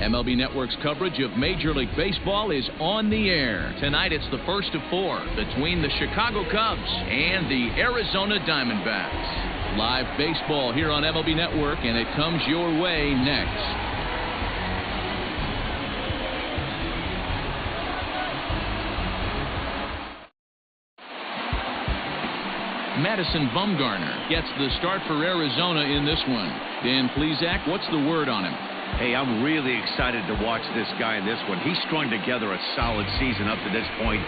MLB Network's coverage of Major League Baseball is on the air. Tonight it's the first of 4 between the Chicago Cubs and the Arizona Diamondbacks. Live baseball here on MLB Network, and it comes your way next. Madison Bumgarner gets the start for Arizona in this one. Dan Plesac, what's the word on him? Hey, I'm really excited to watch this guy in this one. He's strung together a solid season up to this point.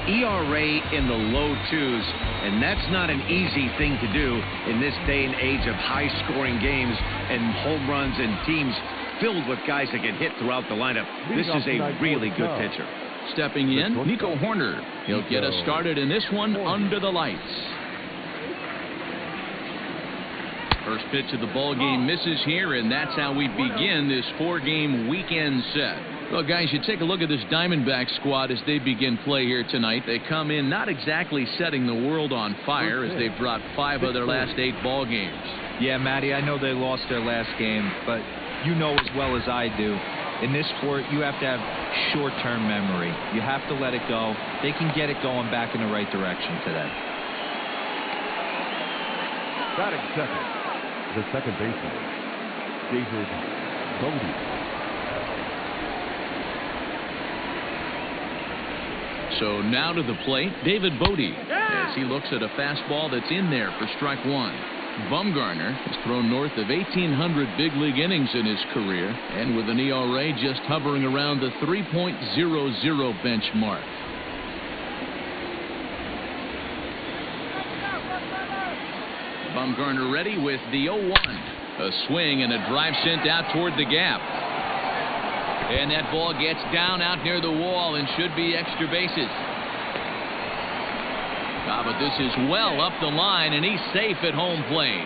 ERA in the low 2s, and that's not an easy thing to do in this day and age of high-scoring games and home runs and teams filled with guys that get hit throughout the lineup. This is a really good pitcher. Stepping in, Nico Horner. He'll get us started in this one under the lights. First pitch of the ball game misses here, and that's how we begin this 4-game weekend set. Well, guys, you take a look at this Diamondbacks squad as they begin play here tonight. They come in not exactly setting the world on fire as they've dropped 5 of their last 8 ball games. Yeah, Matty, I know they lost their last game, but you know as well as I do, in this sport, you have to have short-term memory. You have to let it go. They can get it going back in the right direction today. Batting second, the second baseman, David Bodie. So now to the plate, David Bodie, as he looks at a fastball that's in there for strike 1. Bumgarner has thrown north of 1,800 big league innings in his career, and with an ERA just hovering around the 3.00 benchmark. Bumgarner ready with the 0-1. A swing and a drive sent out toward the gap. And that ball gets down out near the wall and should be extra bases. But this is well up the line, and he's safe at home plate.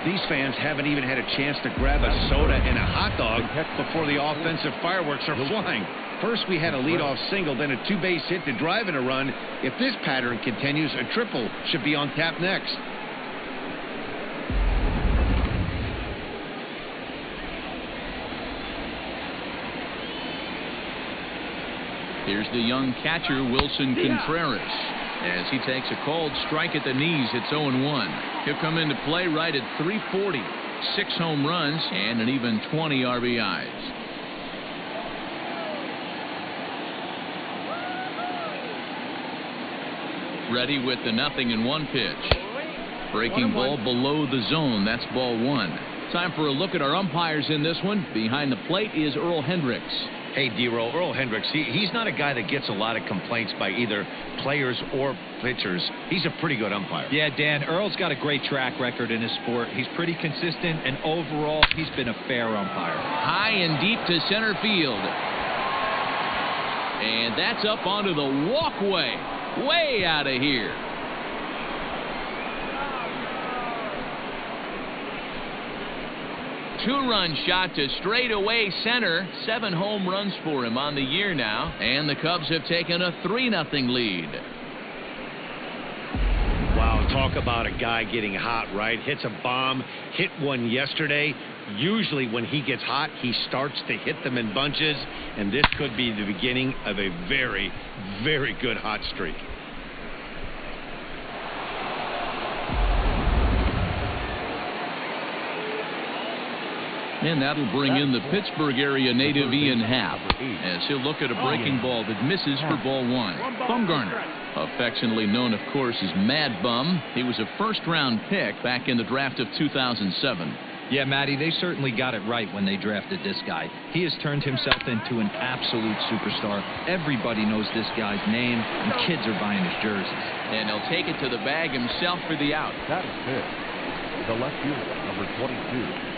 These fans haven't even had a chance to grab a soda and a hot dog before the offensive fireworks are flying. First we had a leadoff single, then a 2-base hit to drive in a run. If this pattern continues, a triple should be on tap next. Here's the young catcher, Wilson Contreras, as he takes a called strike at the knees. It's 0-1. He'll come into play right at 340. 6 home runs and an even 20 RBIs. Ready with the 0-1 pitch. Breaking ball below the zone. That's ball 1. Time for a look at our umpires in this one. Behind the plate is Earl Hendricks. Hey, D-Roll, Earl Hendricks, he's not a guy that gets a lot of complaints by either players or pitchers. He's a pretty good umpire. Yeah, Dan, Earl's got a great track record in his sport. He's pretty consistent, and overall, he's been a fair umpire. High and deep to center field. And that's up onto the walkway. Way out of here. Two-run shot to straightaway center. 7 home runs for him on the year now, and the Cubs have taken a 3-0 lead. Wow, talk about a guy getting hot, right? Hits a bomb, hit one yesterday. Usually when he gets hot, he starts to hit them in bunches, and this could be the beginning of a very, very good hot streak. And that'll bring in the Pittsburgh area native Ian Happ, as he'll look at a breaking ball that misses for ball 1. Bumgarner, affectionately known, of course, as Mad Bum. He was a first-round pick back in the draft of 2007. Yeah, Matty, they certainly got it right when they drafted this guy. He has turned himself into an absolute superstar. Everybody knows this guy's name, and kids are buying his jerseys. And he'll take it to the bag himself for the out. That is it. The left fielder, number 22.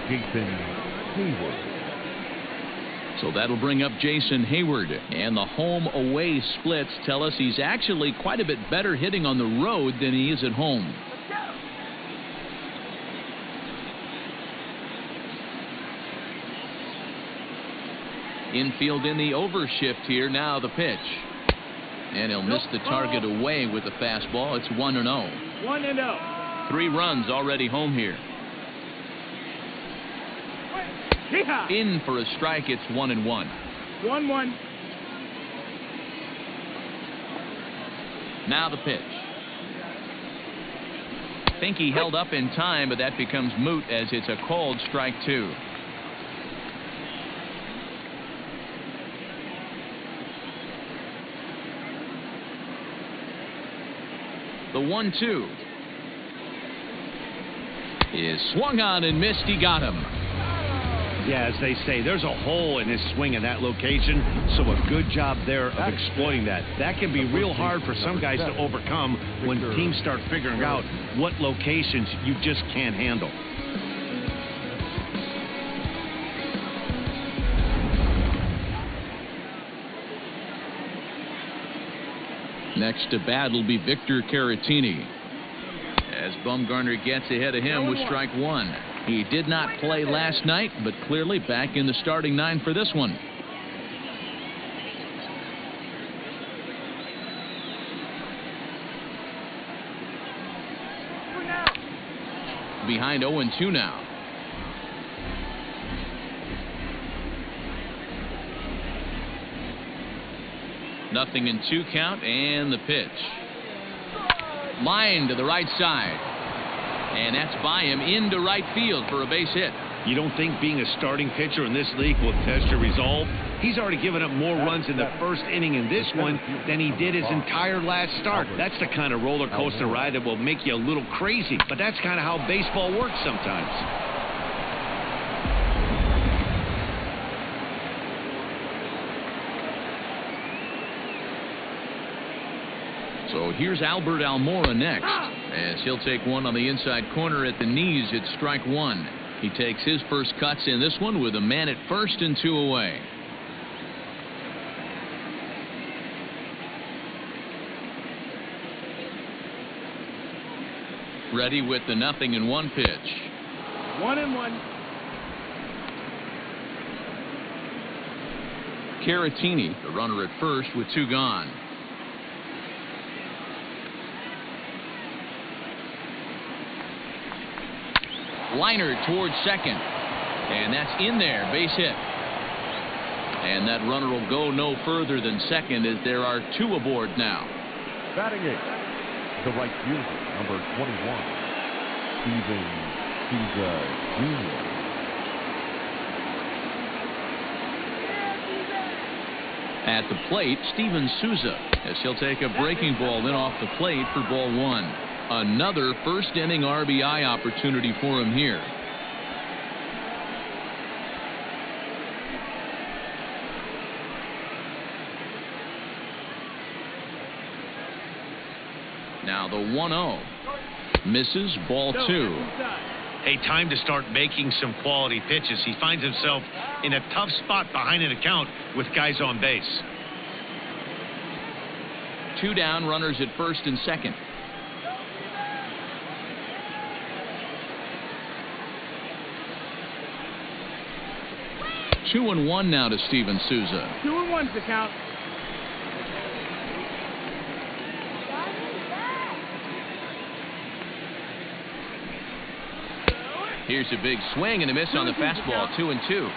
Jason Hayward. So that'll bring up Jason Hayward, and the home-away splits tell us he's actually quite a bit better hitting on the road than he is at home. Infield in the overshift here. Now the pitch, and he'll miss the target away with the fastball. It's 1-0. 1-0. 3 runs already home here. In for a strike. It's 1-1. 1-1. Now the pitch. I think he held up in time, but that becomes moot as it's a called strike 2. The 1-2 is swung on and missed. He got him. Yeah, as they say, there's a hole in his swing in that location, so a good job there of exploiting that. That can be real hard for some guys to overcome when teams start figuring out what locations you just can't handle. Next to bat will be Victor Caratini, as Bumgarner gets ahead of him with strike 1. He did not play last night, but clearly back in the starting 9 for this one. Behind 0-2 now. Nothing in 2 count, and the pitch. Line to the right side. And that's by him into right field for a base hit. You don't think being a starting pitcher in this league will test your resolve? He's already given up more runs in the first inning in this one than he did his entire last start. That's the kind of roller coaster ride that will make you a little crazy. But that's kind of how baseball works sometimes. So here's Albert Almora next, as he'll take one on the inside corner at the knees. It's strike 1. He takes his first cuts in this one with a man at first and 2 away. Ready with the 0-1 pitch. 1-1. Caratini, the runner at first with 2 gone. Liner towards second, and that's in there, base hit. And that runner will go no further than second, as there are 2 aboard now. Batting 8, the right fielder, number 21, Steven Souza Jr. At the plate, Steven Souza, as he'll take a breaking ball in off the plate for ball 1. Another first inning RBI opportunity for him here. Now the 1-0 misses, ball 2. Hey, time to start making some quality pitches. He finds himself in a tough spot behind an account with guys on base. 2 down, runners at first and second. 2-1 now to Steven Souza. 2-1's the count. Here's a big swing and a miss on the fastball. 2-2.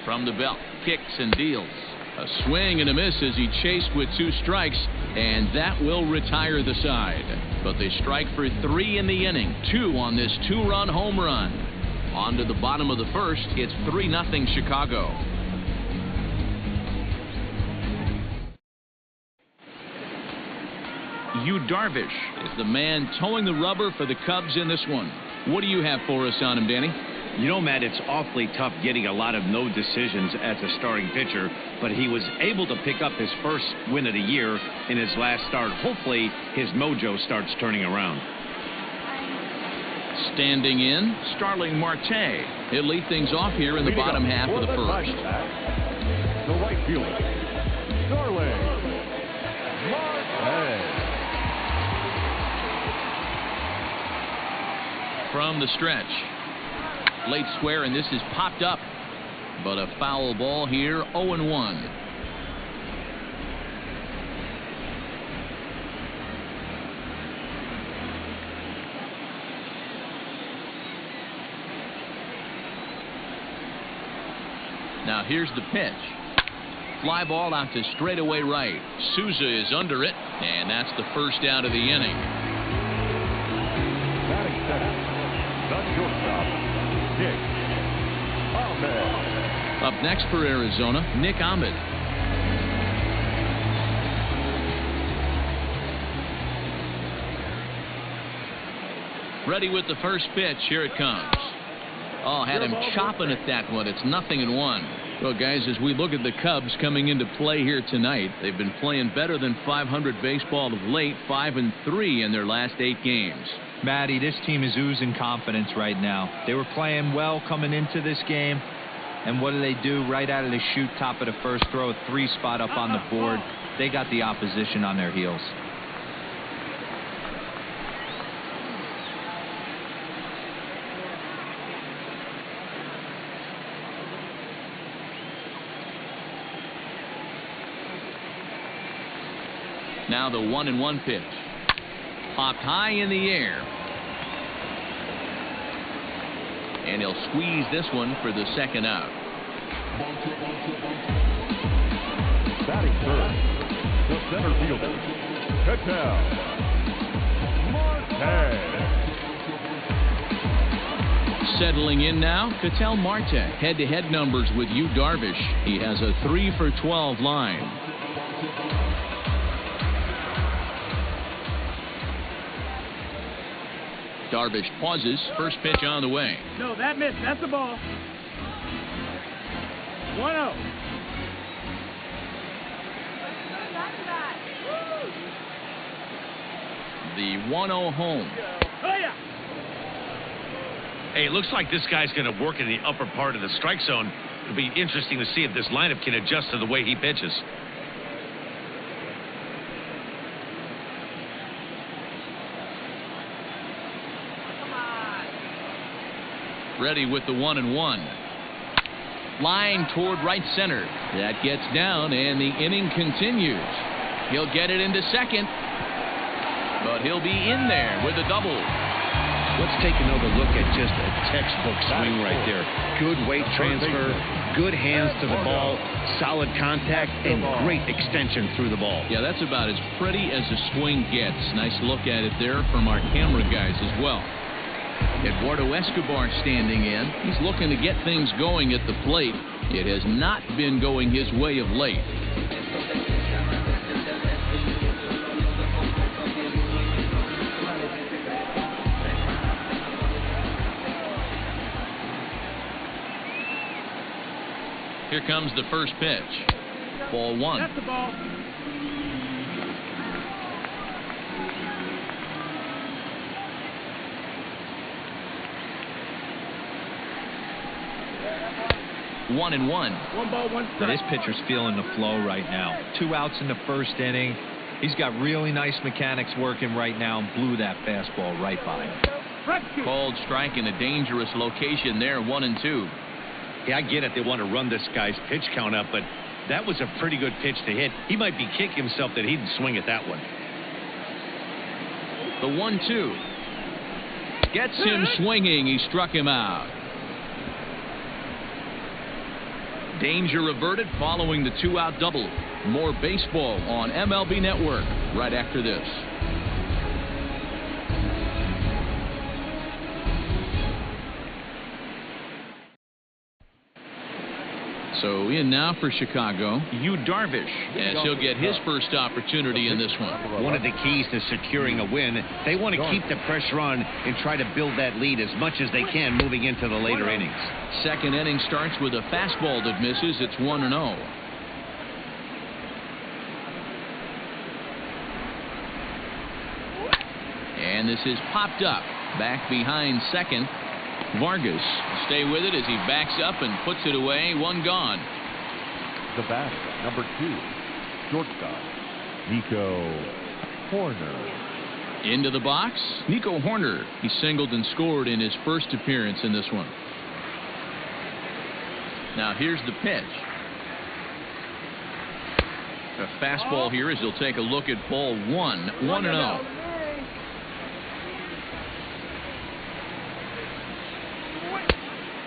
From the belt, kicks and deals. A swing and a miss as he chased with 2 strikes, and that will retire the side. But they strike for 3 in the inning, 2 on this 2-run home run. On to the bottom of the first, it's 3-0 Chicago. Yu Darvish is the man towing the rubber for the Cubs in this one. What do you have for us on him, Danny? You know, Matt, it's awfully tough getting a lot of no decisions as a starting pitcher, but he was able to pick up his first win of the year in his last start. Hopefully, his mojo starts turning around. Standing in, Starling Marte. He'll lead things off here in the bottom half of the first. The right fielder, Starling Marte. From the stretch. Late square, and this is popped up. But a foul ball here, 0-1. Now here's the pitch. Fly ball out to straightaway right. Souza is under it, and that's the first out of the inning. Batting center, the shortstop, Nick Ahmed. Up next for Arizona, Nick Ahmed. Ready with the first pitch. Here it comes. Oh, had him chopping at that one. It's 0-1. Well, guys, as we look at the Cubs coming into play here tonight, they've been playing better than .500 baseball of late, 5-3 in their last 8 games. Matty, this team is oozing confidence right now. They were playing well coming into this game, and what do? Right out of the chute, top of the first, throw a 3 spot up on the board. They got the opposition on their heels. Now the 1-1 pitch. Popped high in the air. And he'll squeeze this one for the second out. Batting third, the center fielder, Ketel Marte. Settling in now, Ketel Marte. Head-to-head numbers with Darvish. He has a 3-for-12 line. Darvish pauses. First pitch on the way. No, that missed. That's a ball. 1-0. The 1-0 home. Oh, yeah. Hey, it looks like this guy's going to work in the upper part of the strike zone. It'll be interesting to see if this lineup can adjust to the way he pitches. Ready with the 1-1. Line toward right center. That gets down, and the inning continues. He'll get it into second, but he'll be in there with a double. Let's take another look at just a textbook swing right there. Good weight transfer, good hands to the ball, solid contact, and great extension through the ball. Yeah, that's about as pretty as a swing gets. Nice look at it there from our camera guys as well. Eduardo Escobar standing in. He's looking to get things going at the plate. It has not been going his way of late. Here comes the first pitch. Ball 1. That's the ball. One and one. 1 ball, 1 strike. This pitcher's feeling the flow right now. 2 outs in the first inning. He's got really nice mechanics working right now and blew that fastball right by him. Called strike in a dangerous location there, 1-2. Yeah, I get it. They want to run this guy's pitch count up, but that was a pretty good pitch to hit. He might be kicking himself that he didn't swing at that one. The 1-2. Gets him swinging. He struck him out. Danger averted following the 2-out double. More baseball on MLB Network right after this. So in now for Chicago, Darvish, as he'll get his first opportunity in this one. One of the keys to securing a win, they want to keep the pressure on and try to build that lead as much as they can moving into the later innings. Second inning starts with a fastball that misses. It's 1-0. And this is popped up. Back behind second. Vargas stay with it as he backs up and puts it away. 1 gone. The batter, number 2, shortstop, Nico Hoerner. Into the box, Nico Hoerner. He singled and scored in his first appearance in this one. Now here's the pitch. A fastball here as he'll take a look at ball 1. 1-0.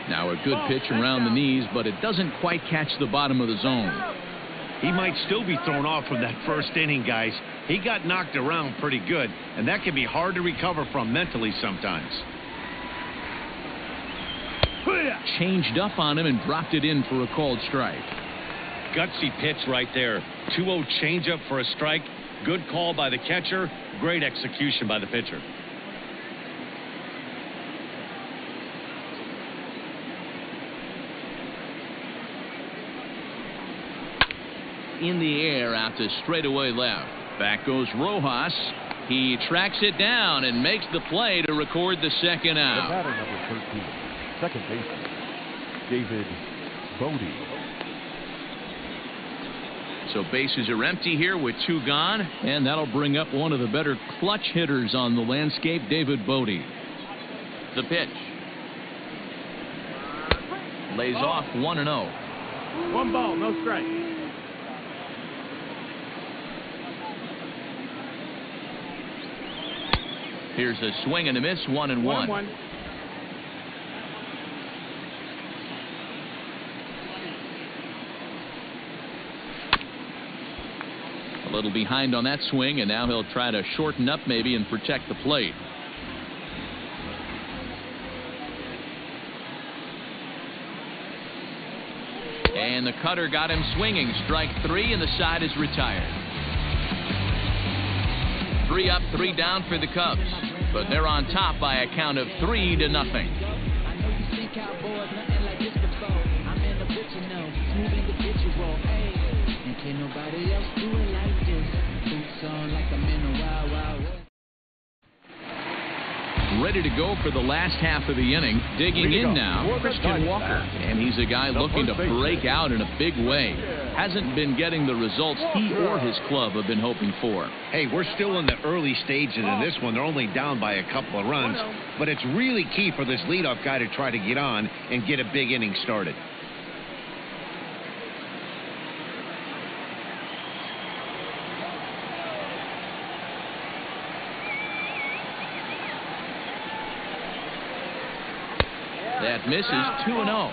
Now a good pitch around the knees, but it doesn't quite catch the bottom of the zone. He might still be thrown off from that first inning, guys. He got knocked around pretty good, and that can be hard to recover from mentally sometimes. Changed up on him and dropped it in for a called strike. Gutsy pitch right there. 2-0 changeup for a strike. Good call by the catcher. Great execution by the pitcher. In the air out to straightaway left. Back goes Rojas. He tracks it down and makes the play to record the second out. The batter number 13, second baseman, David Bodie. So bases are empty here with 2 gone, and that'll bring up one of the better clutch hitters on the landscape, David Bodie. The pitch. Lays off 1-0. 1 ball, no strike. Here's a swing and a miss, 1-1. A little behind on that swing, and now he'll try to shorten up maybe and protect the plate. And the cutter got him swinging. Strike 3, and the side is retired. 3 up, 3 down for the Cubs, but they're on top by a count of 3-0. Ready to go for the last half of the inning. Digging in now, Christian Walker. And he's a guy looking to break out in a big way. Hasn't been getting the results he or his club have been hoping for. Hey, we're still in the early stages in this one. They're only down by a couple of runs. But it's really key for this leadoff guy to try to get on and get a big inning started. That misses, 2-0.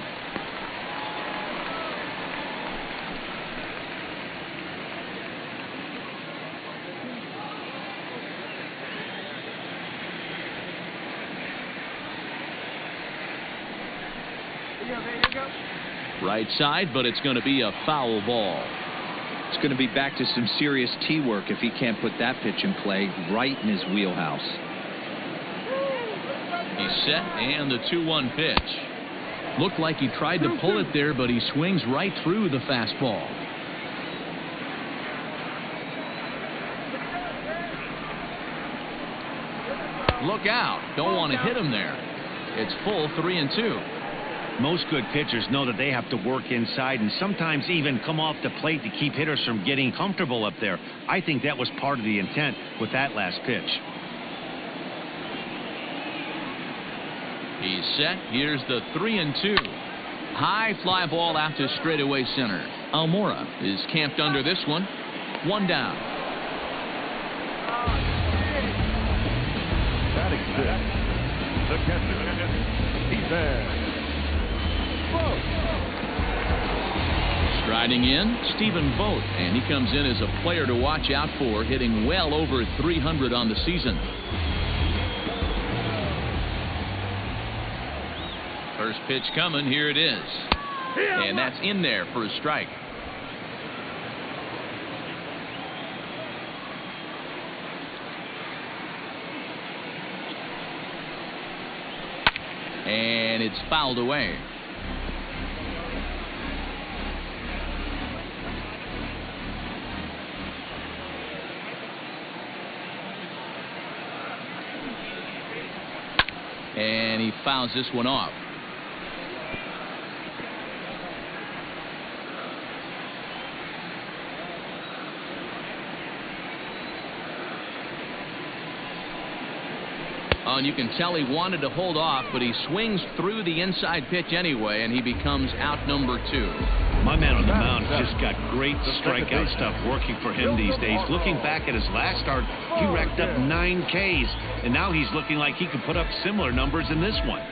Right side, but it's going to be a foul ball. It's going to be back to some serious tee work if he can't put that pitch in play right in his wheelhouse. He's set, and the 2-1 pitch. Looked like he tried to pull it there, but he swings right through the fastball. Look out. Don't want to hit him there. It's full 3-2. Most good pitchers know that they have to work inside and sometimes even come off the plate to keep hitters from getting comfortable up there. I think that was part of the intent with that last pitch. He's set. Here's the 3-2. High fly ball out to straightaway center. Almora is camped under this one. 1 down. Batting 6, the catcher, he's there. Striding in, Stephen Vogt, and he comes in as a player to watch out for, hitting well over 300 on the season. First pitch coming, here it is. And that's in there for a strike. And it's fouled away. And he fouls this one off. Oh, and you can tell he wanted to hold off, but he swings through the inside pitch anyway, and he becomes out number 2. My man on the mound just got great strikeout stuff working for him these days. Looking back at his last start, he racked up 9 Ks, and now he's looking like he could put up similar numbers in this one.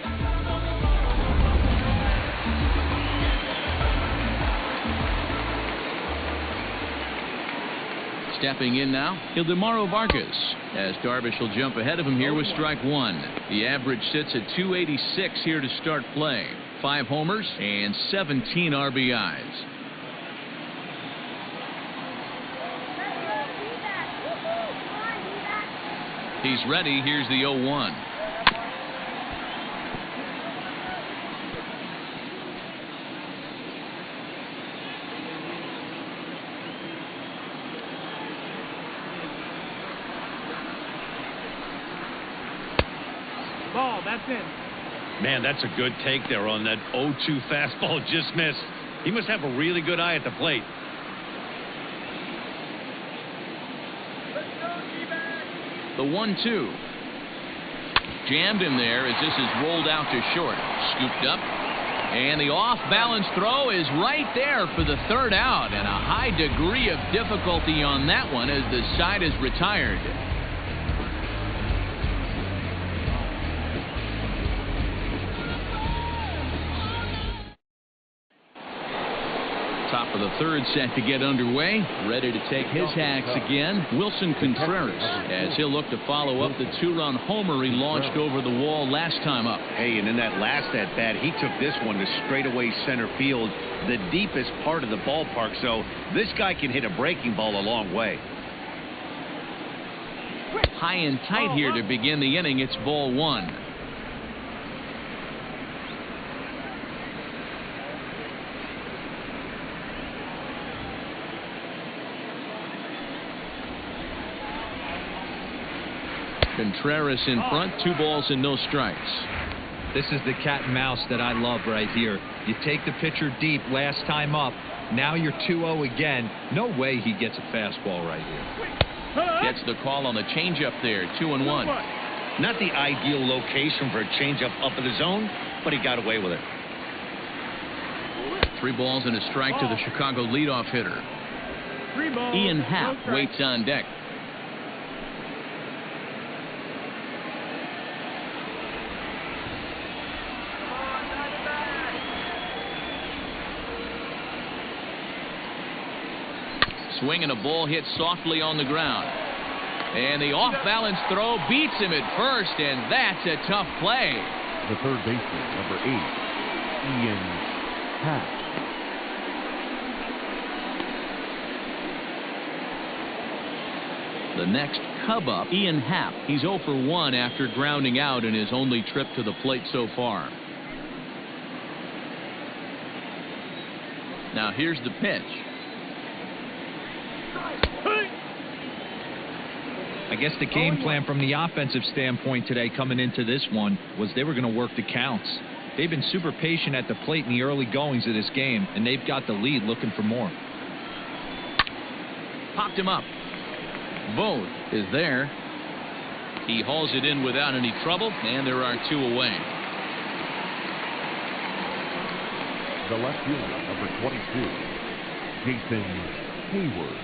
Stepping in now, Ildemaro Vargas, as Darvish will jump ahead of him here with strike one. The average sits at 286 here to start play. 5 homers and 17 RBIs. He's ready. Here's the 0-1. Ball, that's it. Man, that's a good take there on that 0-2 fastball. Just missed. He must have a really good eye at the plate. The 1-2. Jammed him there as this is rolled out to short. Scooped up. And the off-balance throw is right there for the third out. And a high degree of difficulty on that one as the side is retired. Top of the third set to get underway. Ready to take his hacks again. Wilson Contreras, as he'll look to follow up the 2-run homer he launched over the wall last time up. Hey, and in that last at-bat, he took this one to straightaway center field, the deepest part of the ballpark. So this guy can hit a breaking ball a long way. High and tight here to begin the inning. It's ball 1. Contreras in front, 2 balls and no strikes. This is the cat and mouse that I love right here. You take the pitcher deep last time up. Now you're 2-0 again. No way he gets a fastball right here. Gets the call on the changeup there. 2-1. Not the ideal location for a changeup up in the zone, but he got away with it. 3 balls and a strike to the Chicago leadoff hitter. 3 balls. Ian Happ waits on deck. Swing and a ball hit softly on the ground. And the off-balance throw beats him at first, and that's a tough play. The third baseman, number 8, Ian Happ. The next Cub up, Ian Happ. He's 0 for 1 after grounding out in his only trip to the plate so far. Now here's the pitch. I guess the game plan from the offensive standpoint today coming into this one was they were going to work the counts. They've been super patient at the plate in the early goings of this game, and they've got the lead looking for more. Popped him up. Vogt is there. He hauls it in without any trouble, and there are 2 away. The left fielder, number 22, Jason Hayward.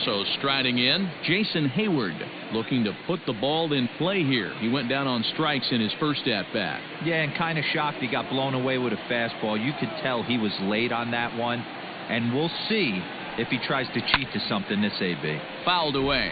So striding in, Jason Hayward looking to put the ball in play here. He went down on strikes in his first at-bat. Yeah, and kind of shocked he got blown away with a fastball. You could tell he was late on that one, and we'll see if he tries to cheat to something this AB. Fouled away.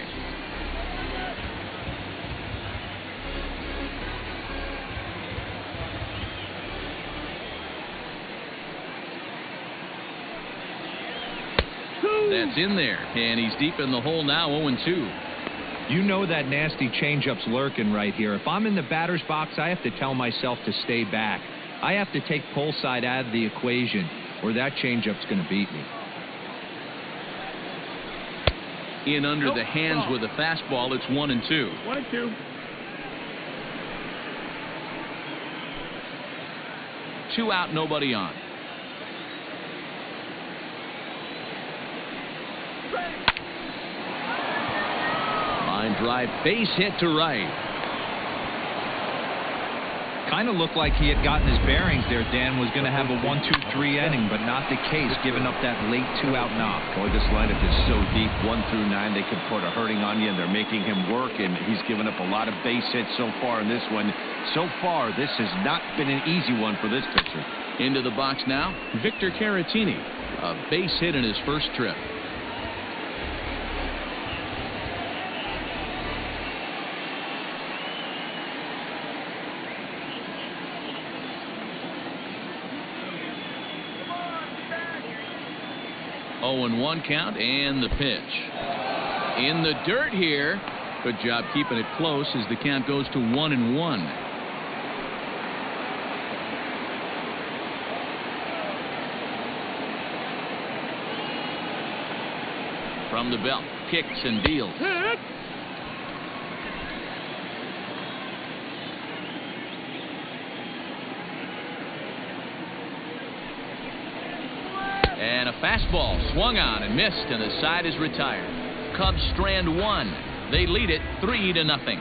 That's in there, and he's deep in the hole now, 0-2. You know that nasty changeup's lurking right here. If I'm in the batter's box, I have to tell myself to stay back. I have to take pull side out of the equation, or that changeup's going to beat me. In under the hands with a fastball, it's 1-2. 1-2. 2 out, nobody on. Line drive, base hit to right. Kind of looked like he had gotten his bearings there. Dan was going to have a 1-2-3 inning, but not the case, giving up that late 2-out knock. Boy, this lineup is so deep, 1 through 9. They could put a hurting on you, and they're making him work, and he's given up a lot of base hits so far in this one. So far, this has not been an easy one for this pitcher. Into the box now, Victor Caratini. A base hit in his first trip. Oh, and 1 count, and the pitch. In the dirt here. Good job keeping it close as the count goes to 1-1. From the belt, kicks and deals. And a fastball swung on and missed, and the side is retired. Cubs strand 1. They lead it 3-0.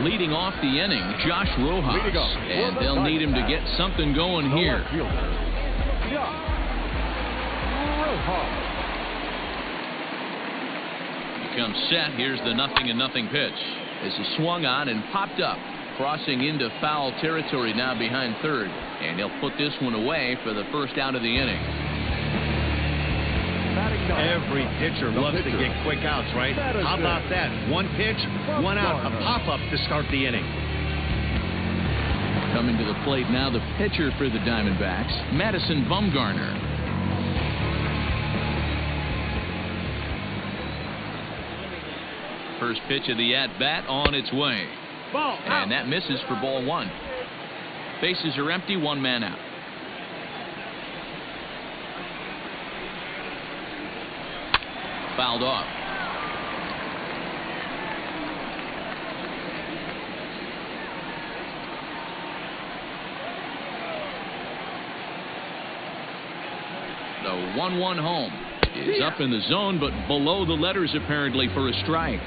Leading off the inning, Josh Rojas, and they'll need him to get something going here. He comes set. Here's the 0-0 pitch. This is swung on and popped up, crossing into foul territory now behind third, and he'll put this one away for the first out of the inning. Every pitcher loves to get quick outs, right? How about that? 1 pitch, 1 out, a pop-up to start the inning. Coming to the plate now, the pitcher for the Diamondbacks, Madison Bumgarner. First pitch of the at-bat on its way. Ball, and that misses for ball 1. Bases are empty, 1 man out. Fouled off. The 1-1 home is up in the zone, but below the letters apparently for a strike.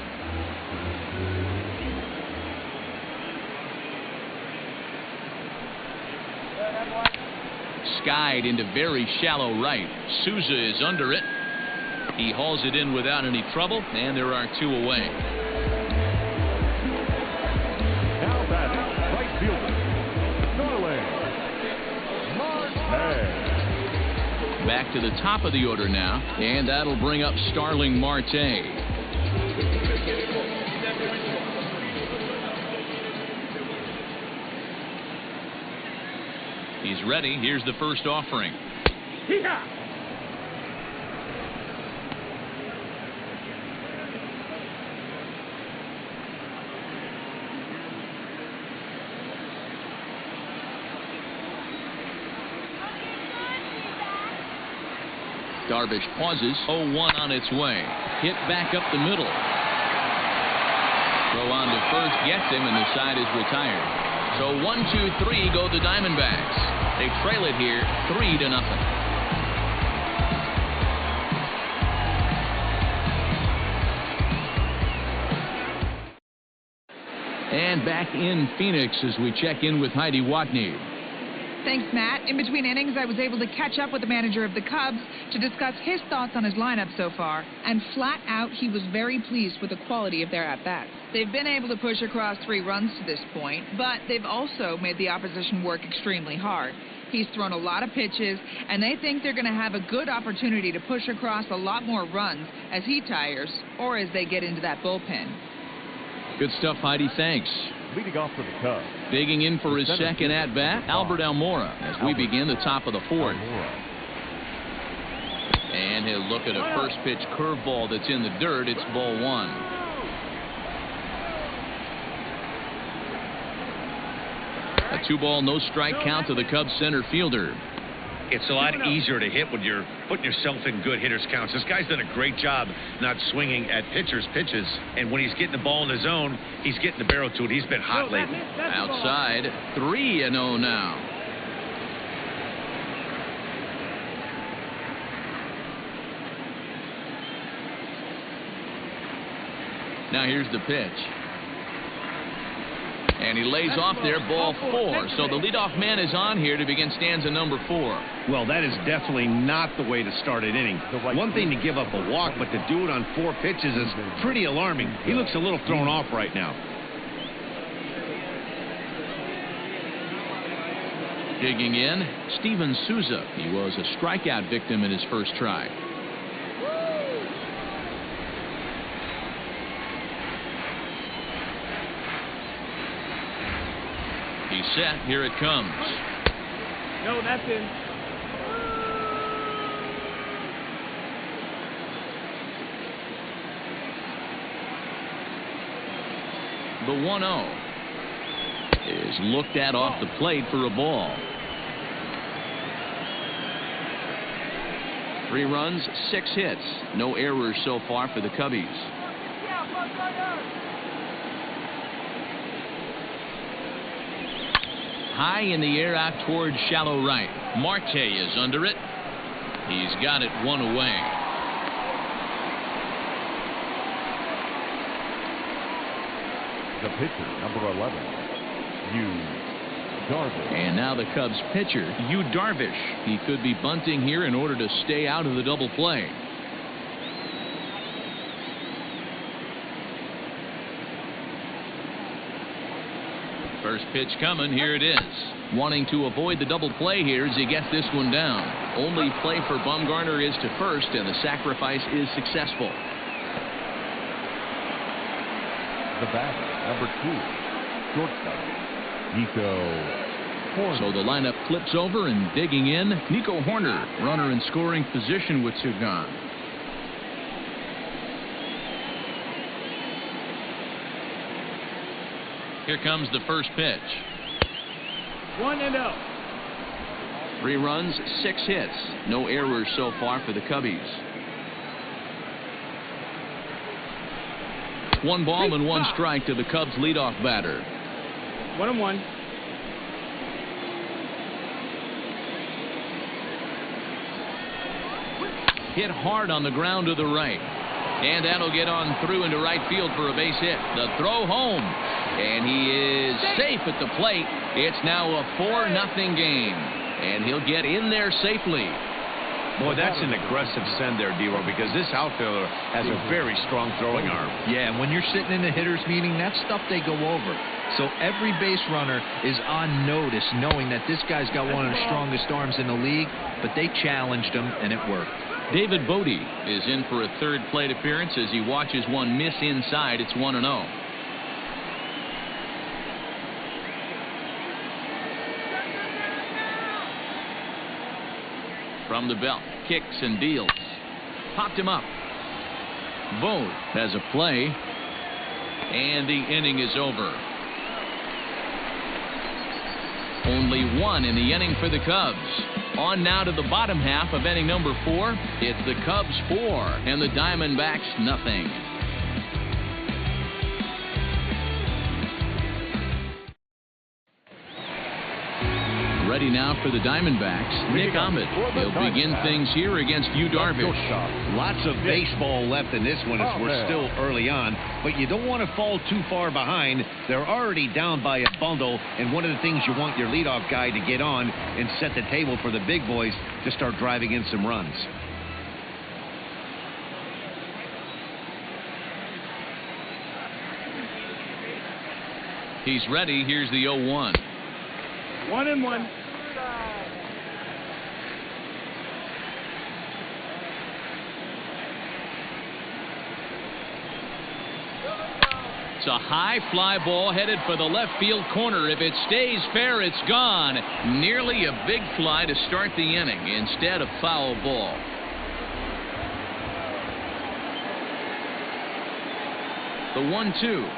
Skied into very shallow right. Souza is under it. He hauls it in without any trouble, and there are 2 away. Now batting, right fielder, Marte. Back to the top of the order now, and that'll bring up Starling Marte. He's ready. Here's the first offering. Darvish pauses. 0-1 on its way. Hit back up the middle. Throw on to first gets him, and the side is retired. So 1-2-3 go the Diamondbacks. They trail it here 3-0. And back in Phoenix as we check in with Heidi Watney. Thanks, Matt. In between innings, I was able to catch up with the manager of the Cubs to discuss his thoughts on his lineup so far. And flat out, he was very pleased with the quality of their at-bats. They've been able to push across 3 runs to this point, but they've also made the opposition work extremely hard. He's thrown a lot of pitches, and they think they're going to have a good opportunity to push across a lot more runs as he tires or as they get into that bullpen. Good stuff, Heidi. Thanks. Leading off for the Cubs. Digging in for his second at-bat, Albert Almora, as we begin the top of the 4th. And he'll look at a first-pitch curveball that's in the dirt. It's ball 1. A 2-ball, no-strike count to the Cubs center fielder. It's a lot easier to hit when you're putting yourself in good hitters' counts. This guy's done a great job not swinging at pitchers' pitches. And when he's getting the ball in his zone, he's getting the barrel to it. He's been hot lately. Outside, 3-0 now. Now here's the pitch. And he lays off there, ball 4. So the leadoff man is on here to begin stanza number 4. Well, that is definitely not the way to start an inning. One thing to give up a walk, but to do it on 4 pitches is pretty alarming. He looks a little thrown off right now. Digging in, Steven Souza. He was a strikeout victim in his first try. He's set. Here it comes. No, that's in. The 1-0 is looked at off the plate for a ball. 3 runs, 6 hits. No errors so far for the Cubbies. High in the air out towards shallow right. Marte is under it. He's got it 1 away. The pitcher, number 11, Darvish. And now the Cubs pitcher, Darvish. He could be bunting here in order to stay out of the double play. First pitch coming. Here it is. Wanting to avoid the double play here as he gets this one down. Only play for Bumgarner is to first, and the sacrifice is successful. The batter, number 2, shortstop, Nico Horner. So the lineup flips over, and digging in, Nico Horner, runner in scoring position with 2 gone. Here comes the first pitch. 1-0. 3 runs, 6 hits. No errors so far for the Cubbies. 1 ball and 1 strike to the Cubs leadoff batter. 1-1. Hit hard on the ground to the right. And that'll get on through into right field for a base hit. The throw home. And he is safe at the plate. It's now a 4-0 game. And he'll get in there safely. Boy, that's an aggressive send there, D-Row, because this outfielder has a very strong throwing arm. Yeah, and when you're sitting in the hitter's meeting, that's stuff they go over. So every base runner is on notice, knowing that this guy's got one of the strongest arms in the league, but they challenged him, and it worked. David Bodie is in for a 3rd plate appearance as he watches one miss inside. It's 1-0. From the belt, kicks and deals. Popped him up. Vogt has a play, and the inning is over. Only 1 in the inning for the Cubs. On now to the bottom half of inning number 4. It's the Cubs 4 and the Diamondbacks nothing. Ready now for the Diamondbacks, Nick Ahmed. He'll begin things here against Darvish. Lots of baseball left in this one as we're still early on, but you don't want to fall too far behind. They're already down by a bundle, and one of the things you want your leadoff guy to get on and set the table for the big boys to start driving in some runs. He's ready. Here's the 0-1. 1-1. It's a high fly ball headed for the left field corner. If it stays fair, it's gone. Nearly a big fly to start the inning. Instead, a foul ball. The 1-2.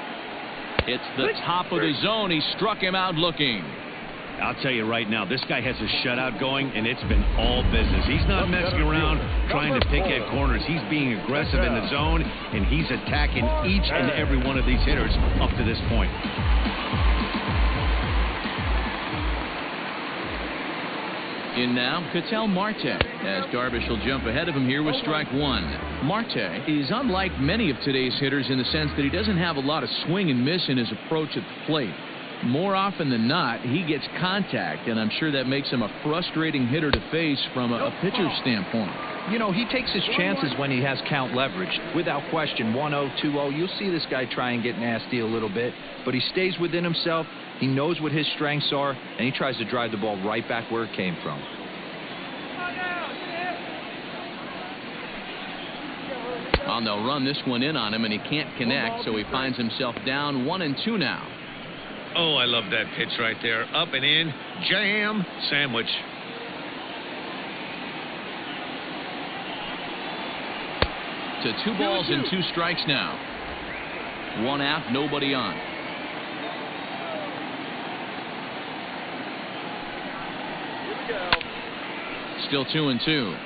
It's the top of the zone. He struck him out looking. I'll tell you right now, this guy has a shutout going, and it's been all business. He's not messing around trying to pick at corners. He's being aggressive in the zone, and he's attacking each and every one of these hitters up to this point. In now, Ketel Marte, as Darvish will jump ahead of him here with strike 1. Marte is unlike many of today's hitters in the sense that he doesn't have a lot of swing and miss in his approach at the plate. More often than not, he gets contact, and I'm sure that makes him a frustrating hitter to face from a pitcher's standpoint. You know, he takes his chances when he has count leverage. Without question, 1-0, 2-0, you'll see this guy try and get nasty a little bit, but he stays within himself. He knows what his strengths are, and he tries to drive the ball right back where it came from. Well, they'll run this one in on him, and he can't connect, so he finds himself down 1-2 now. Oh, I love that pitch right there. Up and in, jam, sandwich. To 2 balls and 2 strikes now. 1 out, nobody on. Still 2-2.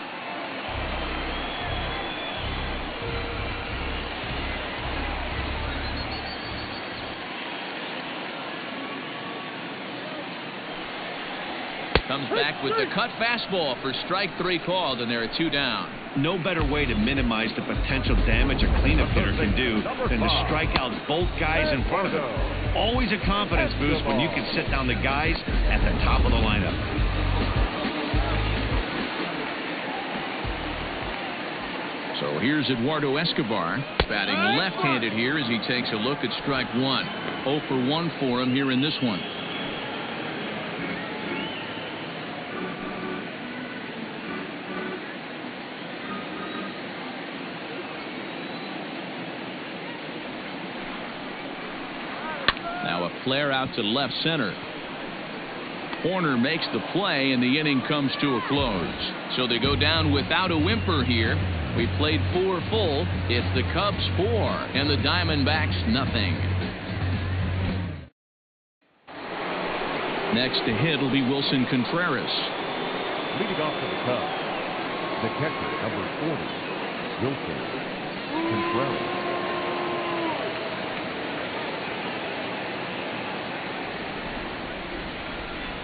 Comes back with the cut fastball for strike 3 called, and there are 2 down. No better way to minimize the potential damage a cleanup hitter can do than to strike out both guys in front of him. Always a confidence boost when you can sit down the guys at the top of the lineup. So here's Eduardo Escobar, batting left-handed here as he takes a look at strike 1. 0 for 1 for him here in this one. Now a flare out to left center. Horner makes the play, and the inning comes to a close. So they go down without a whimper here. We played 4 full. It's the Cubs 4 and the Diamondbacks nothing. Next to hit will be Wilson Contreras. Leading off for the Cubs, the catcher, number 40, Wilson Contreras.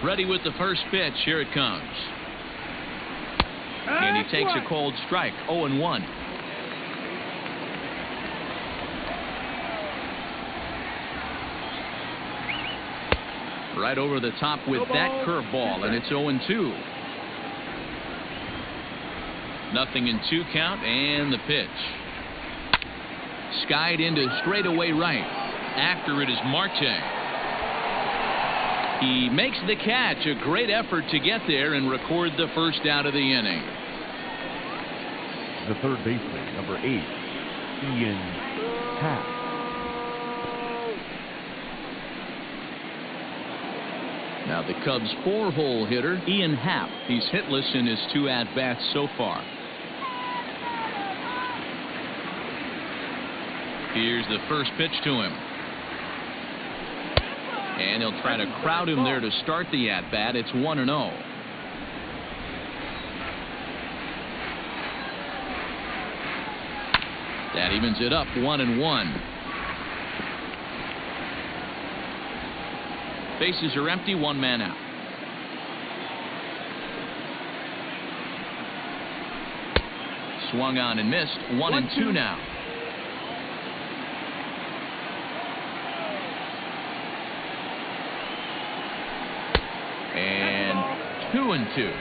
Ready with the first pitch. Here it comes. And he takes a cold strike. 0-1. Right over the top with that curveball, and it's 0-2. 0-2 count, and the pitch. Skied into straightaway right. After it is Marte. He makes the catch. A great effort to get there and record the first out of the inning. The third baseman, number 8, Ian Happ. Now the Cubs' 4-hole hitter, Ian Happ. He's hitless in his 2 at-bats so far. Here's the first pitch to him. And he'll try to crowd him there to start the at-bat. It's 1-0. That evens it up, 1-1. Bases are empty, 1 man out. Swung on and missed, 1-2 now. And 2-2.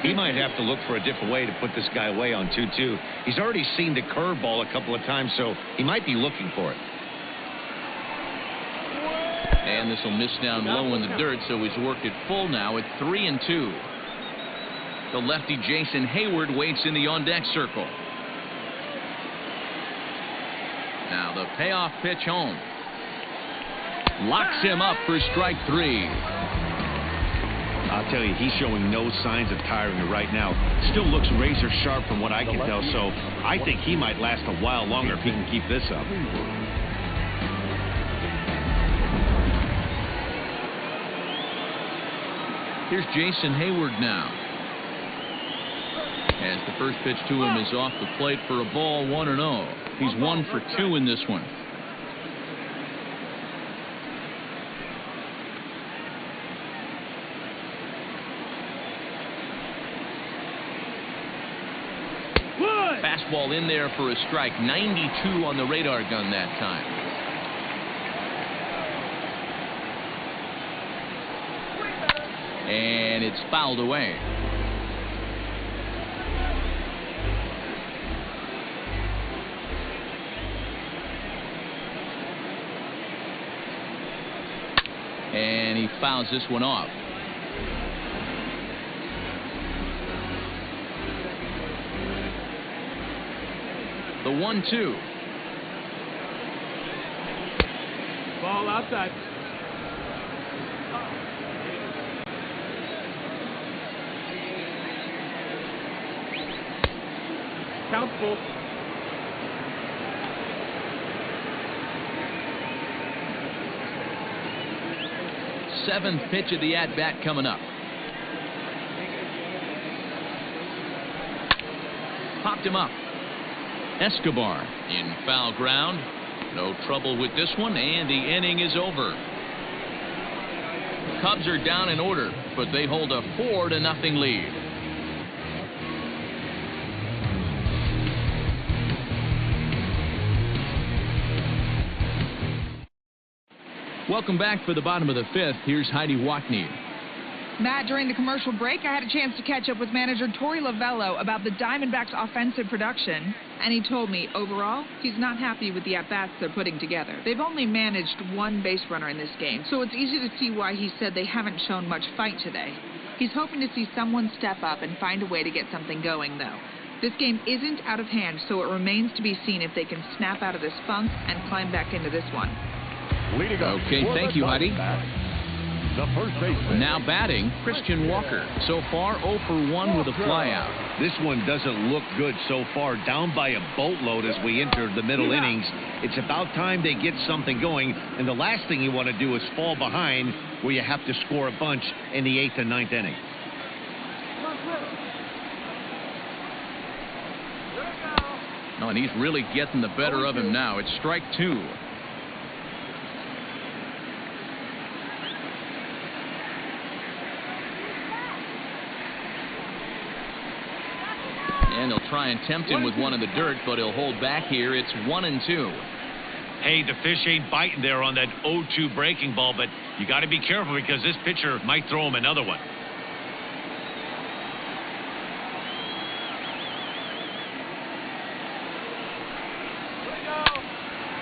He might have to look for a different way to put this guy away on 2-2. He's already seen the curveball a couple of times, so he might be looking for it. And this will miss down low in the dirt, so he's worked it full now at 3-2. The lefty Jason Hayward waits in the on-deck circle. Now the payoff pitch home. Locks him up for strike 3. I'll tell you, he's showing no signs of tiring right now. Still looks razor sharp from what I can tell, so I think he might last a while longer if he can keep this up. Here's Jason Hayward now. As the first pitch to him is off the plate for a ball, 1-0. He's 1 for 2 in this one. Fastball in there for a strike. 92 on the radar gun that time. And it's fouled away. And he fouls this one off. The 1-2. Ball outside. Count full. Seventh pitch of the at-bat coming up. Popped him up. Escobar in foul ground. No trouble with this one, and the inning is over. Cubs are down in order, but they hold a 4-0 lead. Welcome back for the bottom of the fifth. Here's Heidi Watney. Matt, during the commercial break, I had a chance to catch up with manager Torey Lovello about the Diamondbacks' offensive production, and he told me, overall, he's not happy with the at-bats they're putting together. They've only managed one base runner in this game, so it's easy to see why he said they haven't shown much fight today. He's hoping to see someone step up and find a way to get something going, though. This game isn't out of hand, so it remains to be seen if they can snap out of this funk and climb back into this one. Okay, thank you, Heidi. The first baseman. Now batting, Christian Walker. So far, 0 for 1 with a flyout. This one doesn't look good so far. Down by a boatload as we enter the middle innings. It's about time they get something going. And the last thing you want to do is fall behind where you have to score a bunch in the 8th and 9th inning. No, and he's really getting the better of him now. It's strike 2. And they'll try and tempt him with one in the dirt, but he'll hold back here. It's 1-2. Hey, the fish ain't biting there on that 0-2 breaking ball, but you got to be careful because this pitcher might throw him another one.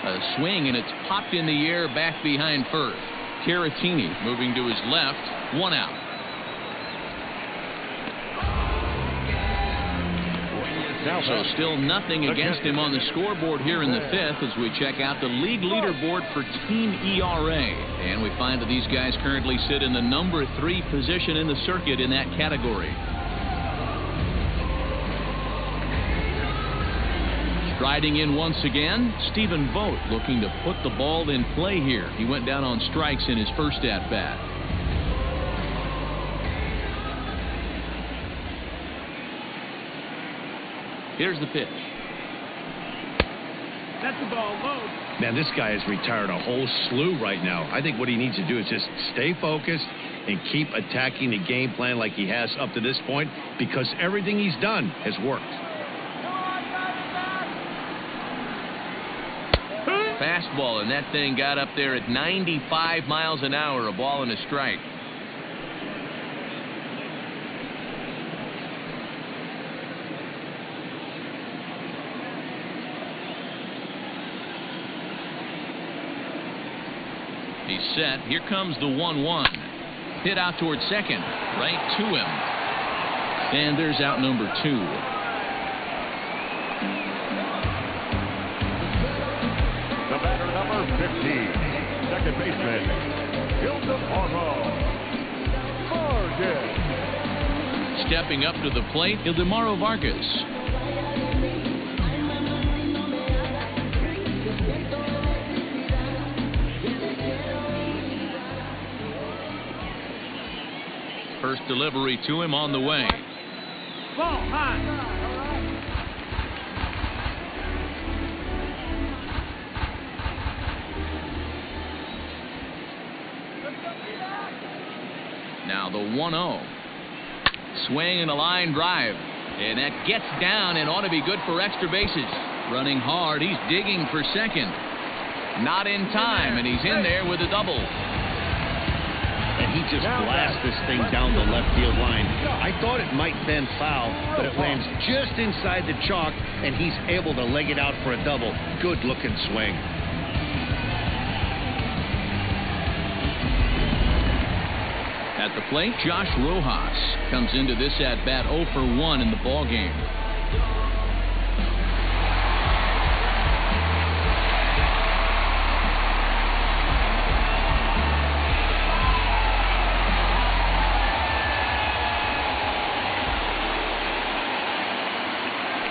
A swing, and it's popped in the air back behind first. Caratini moving to his left. 1 out. So still nothing against him on the scoreboard here in the fifth as we check out the league leaderboard for team ERA. And we find that these guys currently sit in the number 3 position in the circuit in that category. Striding in once again, Stephen Vogt looking to put the ball in play here. He went down on strikes in his first at-bat. Here's the pitch. That's the ball low. Man, this guy has retired a whole slew right now. I think what he needs to do is just stay focused and keep attacking the game plan like he has up to this point, because everything he's done has worked. Fastball, and that thing got up there at 95 miles an hour, a ball and a strike. He's set. Here comes the 1-1. Hit out towards second. Right to him. And there's out number 2. The batter, number 15. Second baseman, Vargas. Stepping up to the plate, Ildemaro Vargas. First delivery to him on the way. Ball high. Now the 1-0. Swing and a line drive. And that gets down and ought to be good for extra bases. Running hard. He's digging for second. Not in time, and he's in there with a double. And he just blasts this thing down the left field line. I thought it might bend foul, but it lands just inside the chalk, and he's able to leg it out for a double. Good-looking swing. At the plate, Josh Rojas comes into this at-bat 0 for 1 in the ballgame.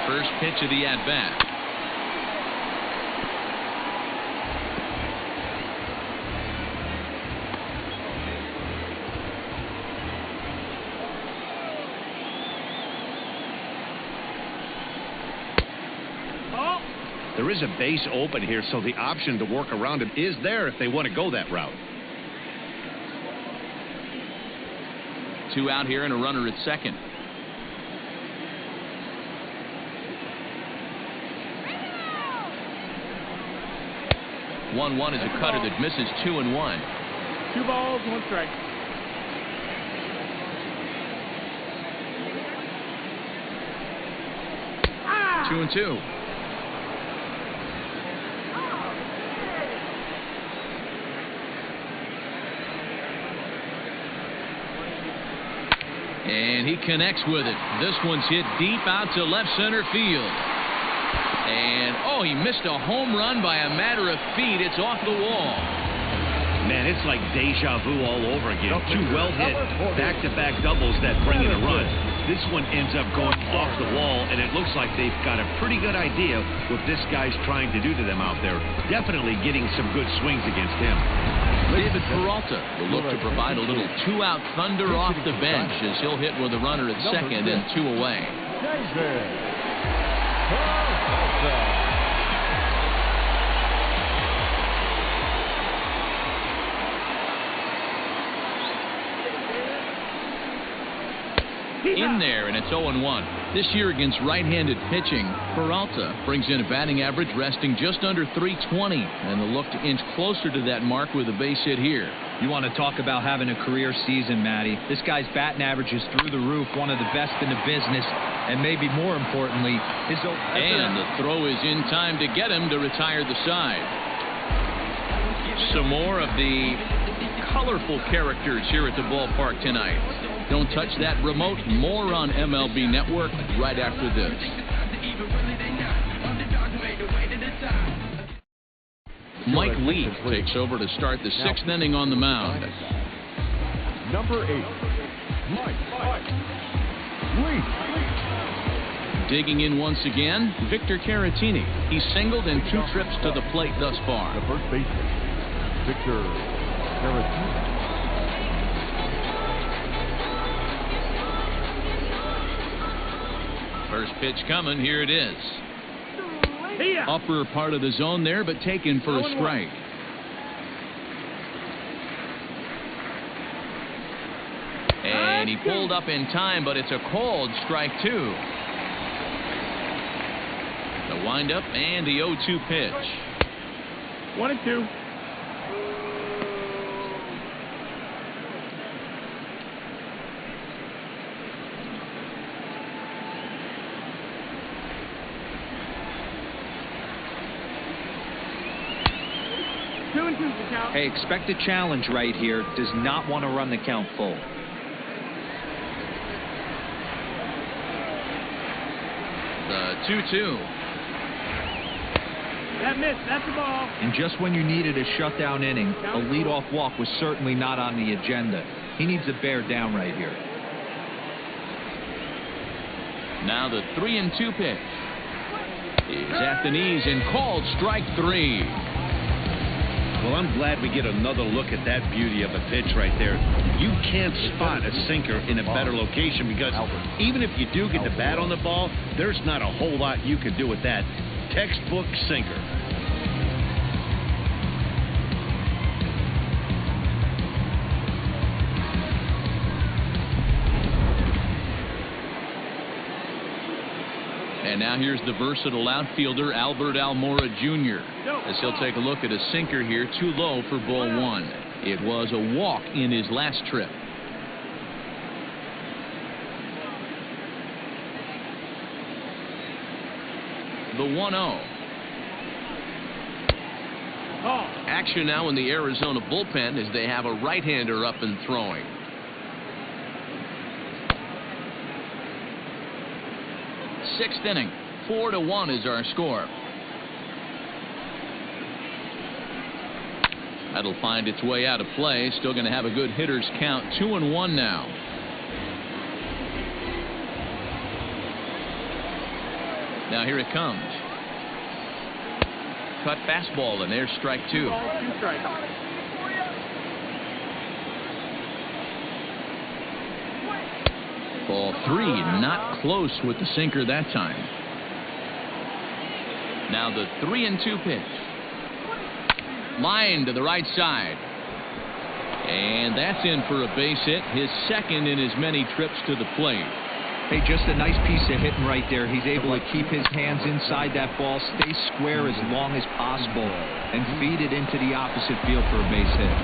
First pitch of the at-bat. There is a base open here, so the option to work around him is there if they want to go that route. 2 out here and a runner at second. One is a cutter that misses 2-1. 2 balls, 1 strike. Ah! 2-2. And he connects with it. This one's hit deep out to left center field. And, oh, he missed a home run by a matter of feet. It's off the wall. Man, it's like deja vu all over again. 2 well-hit back-to-back doubles that bring in a run. This one ends up going off the wall, and it looks like they've got a pretty good idea what this guy's trying to do to them out there. Definitely getting some good swings against him. David Peralta will look to provide a little 2-out thunder off the bench as he'll hit with a runner at second and 2 away. In there, and it's 0-1. This year against right-handed pitching, Peralta brings in a batting average resting just under .320, and they'll look to inch closer to that mark with a base hit here. You want to talk about having a career season, Matty. This guy's batting average is through the roof, one of the best in the business, and maybe more importantly, his... And the throw is in time to get him to retire the side. Some more of the colorful characters here at the ballpark tonight. Don't touch that remote. More on MLB Network right after this. Mike Lee takes over to start the 6th inning on the mound. Number 8, Mike Lee. Digging in once again, Victor Caratini. He's singled in 2 trips to the plate thus far. The first baseman, Victor Caratini. First pitch coming. Here it is. Upper part of the zone there, but taken for a strike. And he pulled up in time, but it's a called strike 2. The windup and the 0-2 pitch. 1-2. Hey, expect a challenge right here. Does not want to run the count full. The 2-2. That missed. That's the ball. And just when you needed a shutdown inning, a leadoff walk was certainly not on the agenda. He needs to bear down right here. Now the 3-2 pitch. He's at the knees and called strike 3. Well, I'm glad we get another look at that beauty of a pitch right there. You can't spot a sinker in a better location because even if you do get the bat on the ball, there's not a whole lot you can do with that. Textbook sinker. And now here's the versatile outfielder Albert Almora Jr. as he'll take a look at a sinker here, too low for ball 1. It was a walk in his last trip. The 1-0. Action now in the Arizona bullpen as they have a right-hander up and throwing. Sixth inning, 4-1 is our score. That'll find its way out of play. Still going to have a good hitter's count. 2-1 now. Now here it comes. Cut fastball, and there's strike 2. Ball 3, not close with the sinker that time. Now the 3-2 pitch. Line to the right side. And that's in for a base hit, his second in as many trips to the plate. Hey, just a nice piece of hitting right there. He's able to keep his hands inside that ball, stay square as long as possible, and feed it into the opposite field for a base hit.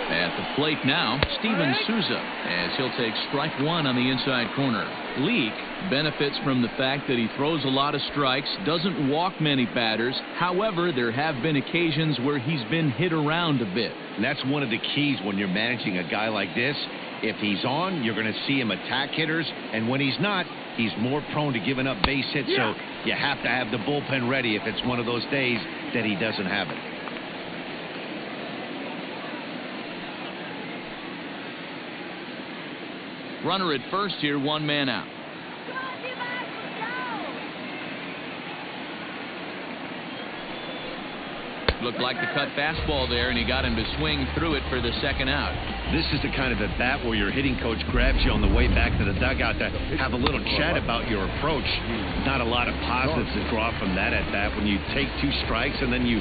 At the plate now, Steven Souza, as he'll take strike 1 on the inside corner. Leake benefits from the fact that he throws a lot of strikes, doesn't walk many batters. However, there have been occasions where he's been hit around a bit. And that's one of the keys when you're managing a guy like this. If he's on, you're going to see him attack hitters, and when he's not, he's more prone to giving up base hits. So you have to have the bullpen ready if it's one of those days that he doesn't have it. Runner at first here, 1 man out. Looked like the cut fastball there, and he got him to swing through it for the second out. This is the kind of at bat where your hitting coach grabs you on the way back to the dugout to have a little chat about your approach. Not a lot of positives to draw from that at bat when you take 2 strikes and then you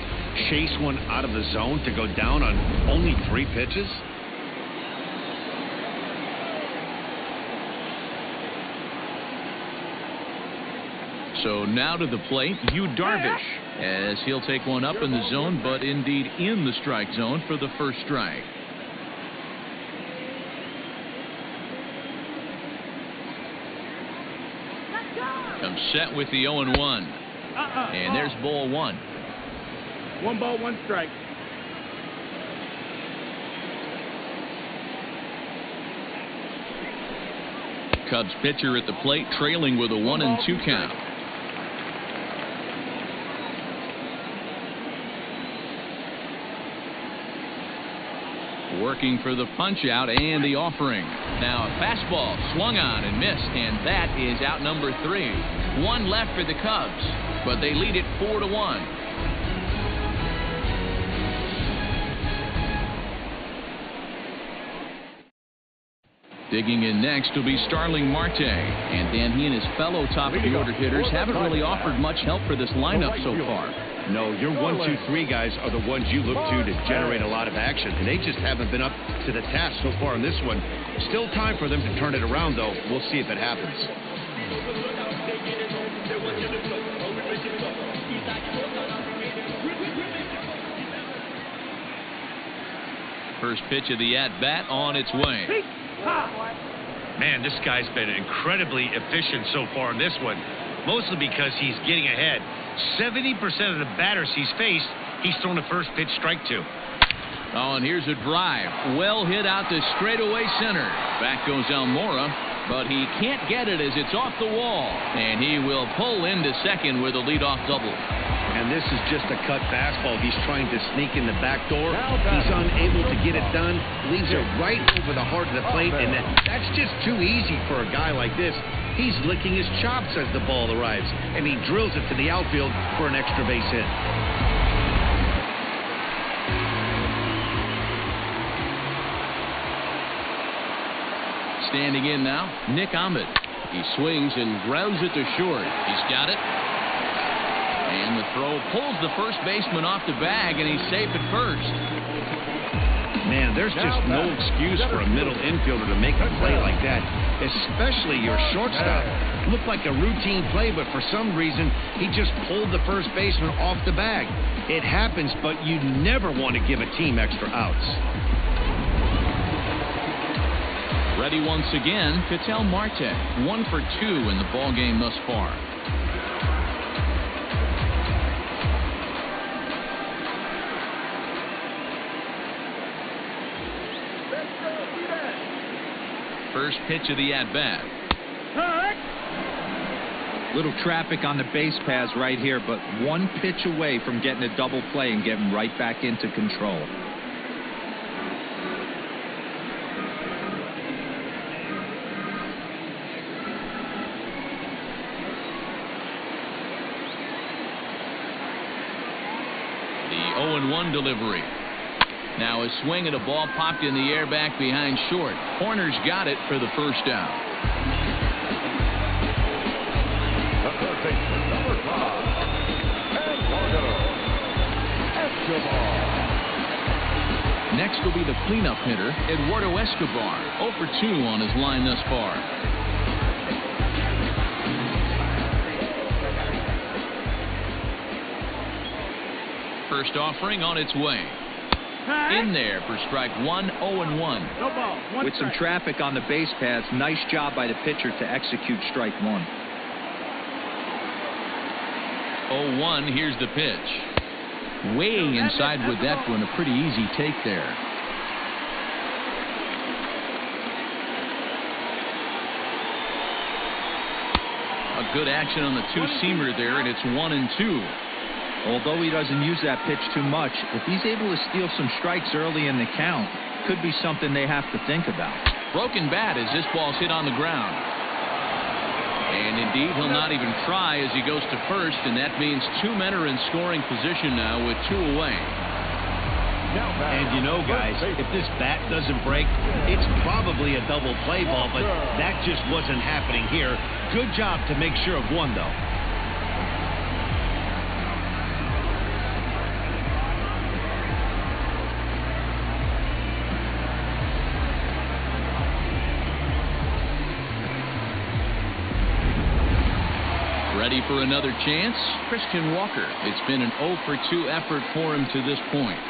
chase one out of the zone to go down on only 3 pitches. So now to the plate, Darvish, as he'll take one up in the zone, but indeed in the strike zone for the first strike. Comes set with the 0-1. And there's ball 1. 1 ball, 1 strike. Cubs pitcher at the plate, trailing with a 1-2 count. Working for the punch out and the offering. Now a fastball swung on and missed, and that is out number 3. 1 left for the Cubs, but they lead it 4-1. Digging in next will be Starling Marte, and Dan, he and his fellow top-of-the-order hitters haven't really offered much help for this lineup so far. No, your 1, 2, 3 guys are the ones you look to generate a lot of action, and they just haven't been up to the task so far in this one. Still time for them to turn it around, though. We'll see if it happens. First pitch of the at-bat on its way. Man, this guy's been incredibly efficient so far in this one, mostly because he's getting ahead. 70% of the batters he's faced, he's thrown a first pitch strike to. Oh, and here's a drive. Well hit out to straightaway center. Back goes Almora, but he can't get it as it's off the wall. And he will pull into second with a leadoff double. And this is just a cut fastball. He's trying to sneak in the back door. He's unable to get it done. Leaves it right over the heart of the plate, and that's just too easy for a guy like this. He's licking his chops as the ball arrives, and he drills it to the outfield for an extra base hit. Standing in now, Nick Ahmed. He swings and grounds it to short. He's got it. And the throw pulls the first baseman off the bag, and he's safe at first. Man, there's just no excuse for a middle infielder to make a play like that, especially your shortstop. Looked like a routine play, but for some reason, he just pulled the first baseman off the bag. It happens, but you never want to give a team extra outs. Ready once again, Ketel Marte. 1 for 2 in the ballgame thus far. First pitch of the at-bat. Little traffic on the base paths right here, but one pitch away from getting a double play and getting right back into control. The 0-1 delivery. Now a swing and a ball popped in the air back behind short. Horner's got it for the first down. The third baseman, number 5, Eduardo Escobar. Next will be the cleanup hitter, Eduardo Escobar. 0 for 2 on his line thus far. First offering on its way. In there for strike 1, 0-1. No ball. With some traffic on the base paths, nice job by the pitcher to execute strike 1. 0-1, here's the pitch. Way inside with that one, a pretty easy take there. A good action on the two-seamer there, and it's 1-2. Although he doesn't use that pitch too much, if he's able to steal some strikes early in the count, could be something they have to think about. Broken bat as this ball's hit on the ground. And indeed, he'll not even try as he goes to first, and that means 2 men are in scoring position now with 2 away. And you know, guys, if this bat doesn't break, it's probably a double play ball, but that just wasn't happening here. Good job to make sure of one, though. Ready for another chance? Christian Walker. It's been an 0 for 2 effort for him to this point.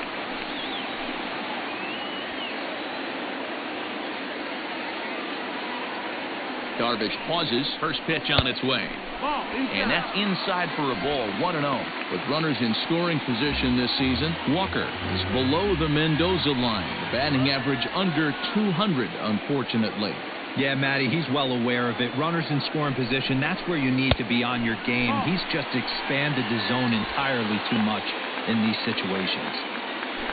Darvish pauses. First pitch on its way. And that's inside for a ball. 1-0. With runners in scoring position this season, Walker is below the Mendoza line. The batting average under 200, unfortunately. Yeah, Matty, he's well aware of it. Runners in scoring position, that's where you need to be on your game. He's just expanded the zone entirely too much in these situations.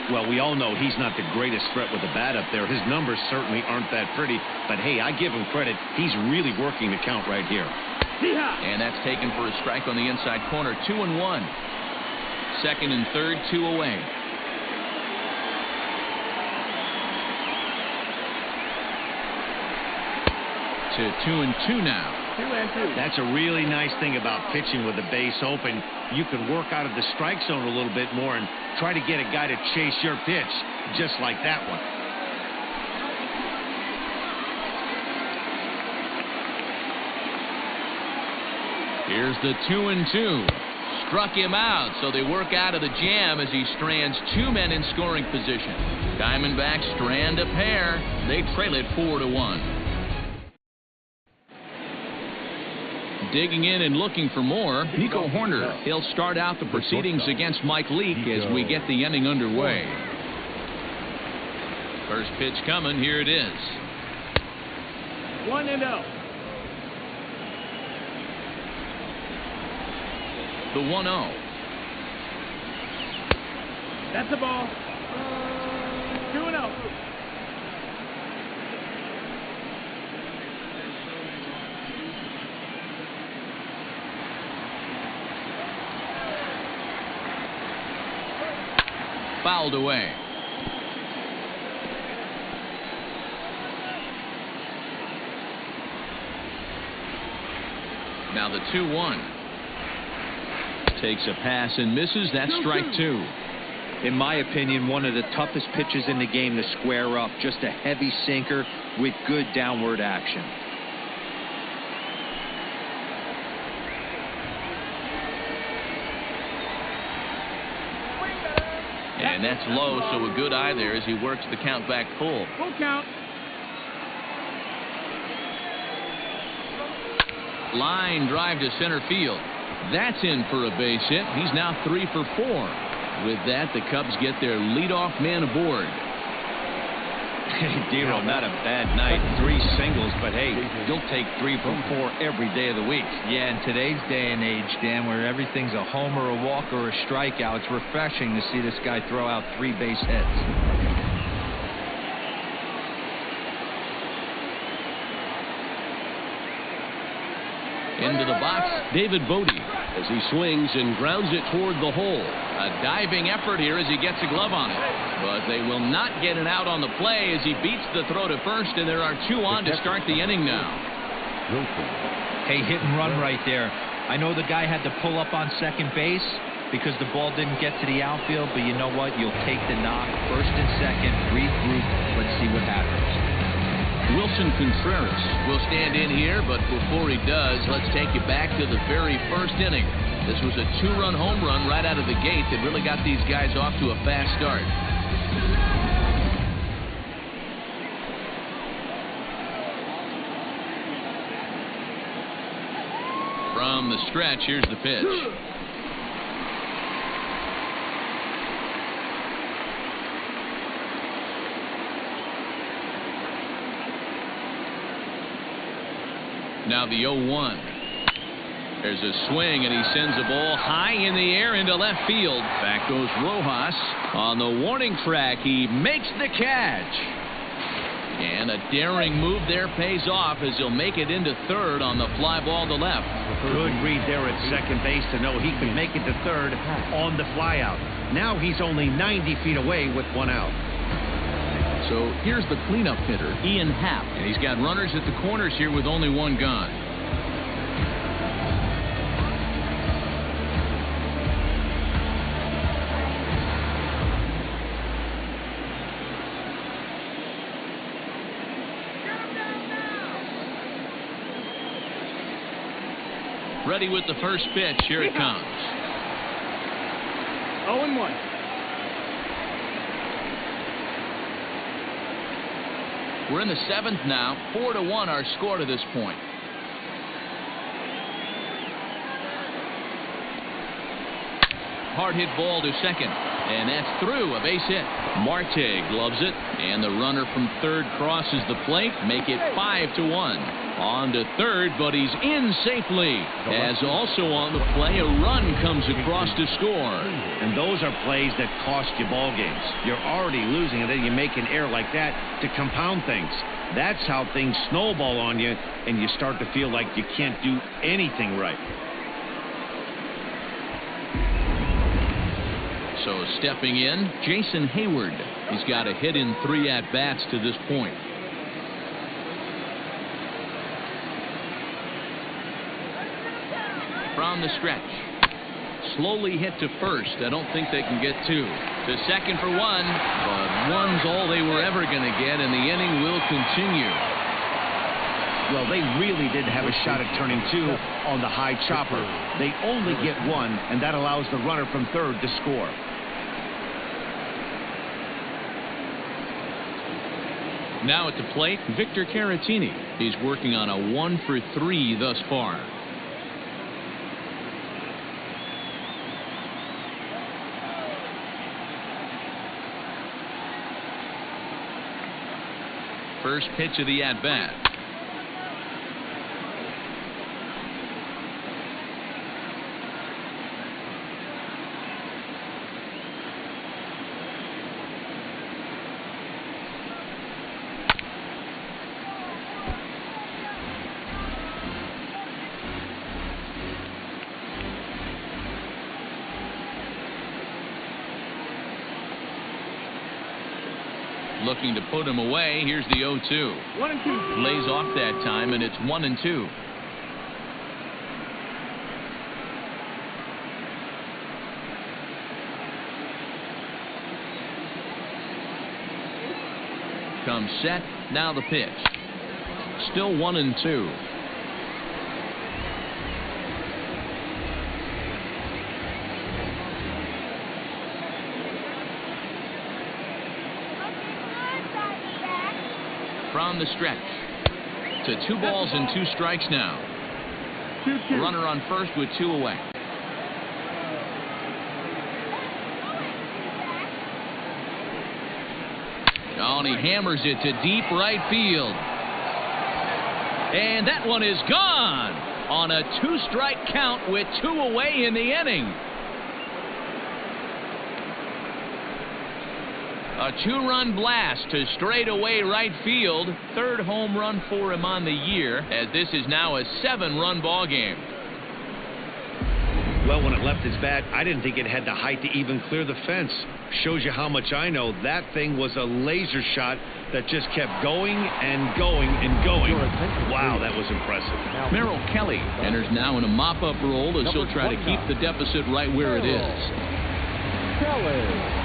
Well, we all know he's not the greatest threat with the bat up there. His numbers certainly aren't that pretty. But, hey, I give him credit. He's really working the count right here. And that's taken for a strike on the inside corner. 2-1. Second and third, 2 away. To 2-2 now. 2-2. That's a really nice thing about pitching with the base open. You can work out of the strike zone a little bit more and try to get a guy to chase your pitch, just like that one. Here's the 2-2. Struck him out, so they work out of the jam as he strands 2 men in scoring position. Diamondbacks strand a pair. They trail it 4-1. Digging in and looking for more, Nico Horner. He'll start out the proceedings against Mike Leake as we get the inning underway. First pitch coming. Here it is. 1-0. The 1-0. That's a ball. 2-0. Fouled away. Now the 2-1. Takes a pass and misses. That's strike 2. In my opinion, one of the toughest pitches in the game to square up. Just a heavy sinker with good downward action. And that's low, so a good eye there as he works the count back full. Full count. Line drive to center field. That's in for a base hit. He's now 3 for 4. With that, the Cubs get their leadoff man aboard. Hey, Dero, not a bad night. 3 singles, but hey, you'll take 3 from 4 every day of the week. Yeah, in today's day and age, Dan, where everything's a homer, a walk, or a strikeout, it's refreshing to see this guy throw out 3 base hits. Into the box, David Bodie, as he swings and grounds it toward the hole. A diving effort here as he gets a glove on it. But they will not get it out on the play as he beats the throw to first, and there are 2 on to start the inning now. Hey, hit and run right there. I know the guy had to pull up on second base because the ball didn't get to the outfield, but you know what? You'll take the knock. First and second, regroup. Let's see what happens. Wilson Contreras will stand in here, but before he does, let's take you back to the very first inning. This was a 2-run home run right out of the gate that really got these guys off to a fast start. From the stretch, here's the pitch. Now the 0-1. There's a swing, and he sends the ball high in the air into left field. Back goes Rojas on the warning track. He makes the catch. And a daring move there pays off as he'll make it into third on the fly ball to left. Good read there at second base to know he can make it to third on the fly out. Now he's only 90 feet away with 1 out. So here's the cleanup hitter, Ian Happ, and he's got runners at the corners here with only 1 gone. Ready with the first pitch. Here it comes. 0-1. We're in the 7th now. 4-1 our score to this point. Hard hit ball to second. And that's through. A base hit. Marte gloves it. And the runner from third crosses the plate. Make it 5-1. On to third, but he's in safely. As also on the play, a run comes across to score. And those are plays that cost you ball games. You're already losing, and then you make an error like that to compound things. That's how things snowball on you, and you start to feel like you can't do anything right. So stepping in, Jason Hayward. He's got a hit in 3 at-bats to this point. From the stretch. Slowly hit to first. I don't think they can get 2. To second for 1. But 1's all they were ever going to get, and the inning will continue. Well, they really did have a shot at turning 2 on the high chopper. They only get 1, and that allows the runner from third to score. Now at the plate, Victor Caratini. He's working on a 1 for 3 thus far. First pitch of the at-bat. Looking to put him away. Here's the 0-2. 1-2. Lays off that time, and it's 1-2. Comes set. Now the pitch. Still 1-2. from the stretch. To 2 balls and 2 strikes now. 2-2. Runner on first with 2 away. Oh, and he hammers it to deep right field. And that one is gone on a 2-strike count with 2 away in the inning. A 2-run blast to straightaway right field. 3rd home run for him on the year, as this is now a 7-run ball game. Well, when it left his bat, I didn't think it had the height to even clear the fence. Shows you how much I know. That thing was a laser shot that just kept going and going and going. Wow, that was impressive. Merrill Kelly enters now in a mop-up role as he'll try to keep the deficit right where it is. Kelly.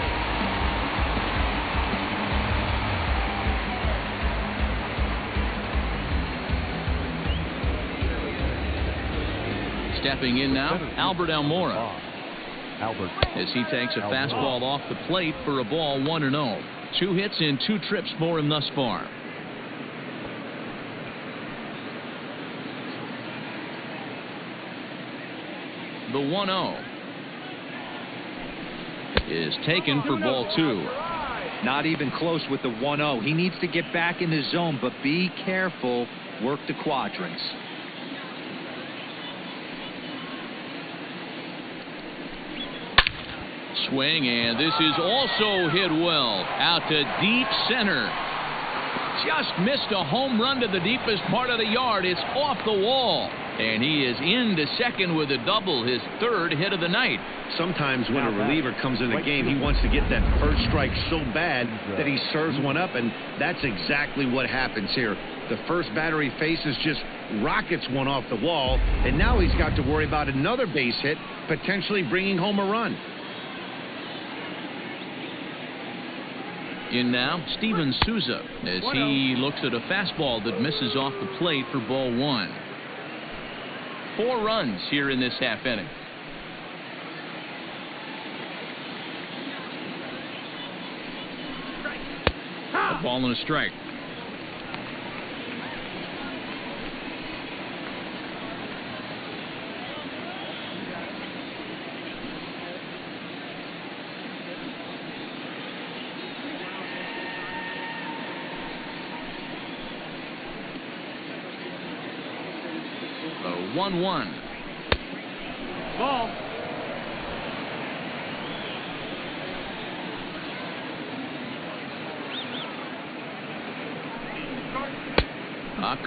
Stepping in now, Albert Almora. Albert. As he takes a fastball off the plate for a ball 1-0. 2 hits and 2 trips for him thus far. The 1-0 is taken for ball 2. Not even close with the 1-0. He needs to get back in the zone, but be careful. Work the quadrants. Swing, and this is also hit well out to deep center. Just missed a home run to the deepest part of the yard. It's off the wall, and he is into second with a double, his 3rd hit of the night. Sometimes when a reliever comes in the game, he wants to get that first strike so bad that he serves one up, and that's exactly what happens here. The first batter he faces just rockets one off the wall, and now he's got to worry about another base hit, potentially bringing home a run. In now, Steven Souza, as he looks at a fastball that misses off the plate for ball 1. 4 runs here in this half inning. A ball and a strike. The 1-1. Ball.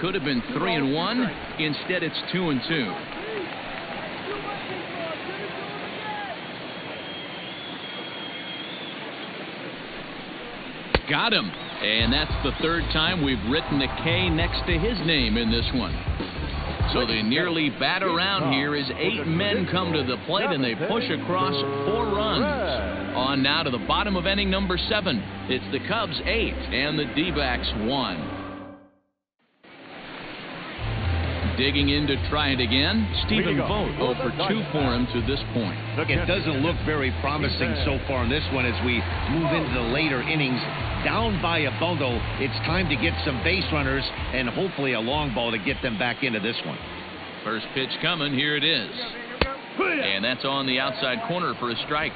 Could have been 3-1. Instead, it's 2-2. Got him. And that's the 3rd time we've written a K next to his name in this one. So they nearly bat around here as 8 men come to the plate and they push across 4 runs. On now to the bottom of inning number 7. It's the Cubs 8 and the D-backs 1. Digging in to try it again, Stephen Vogt 0 for 2 for him to this point. Look, it doesn't look very promising so far in this one as we move into the later innings. Down by a bundle, it's time to get some base runners and hopefully a long ball to get them back into this one. First pitch coming, here it is. And that's on the outside corner for a strike.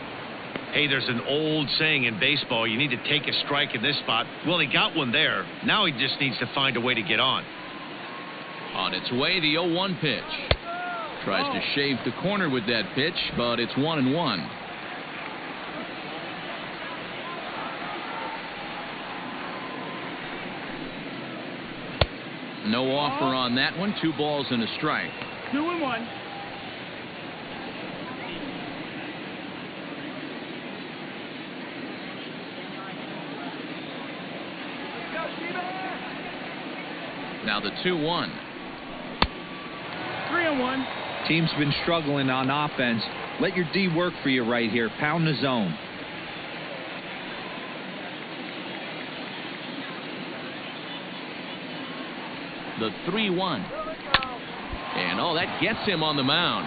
Hey, there's an old saying in baseball, you need to take a strike in this spot. Well, he got one there. Now he just needs to find a way to get on. On its way, the 0-1 pitch. Tries to shave the corner with that pitch, but it's 1-1. No offer on that one. 2 balls and a strike. 2-1. Now the 2-1. 3-1. Team's been struggling on offense. Let your D work for you right here. Pound the zone. The 3-1. And that gets him on the mound.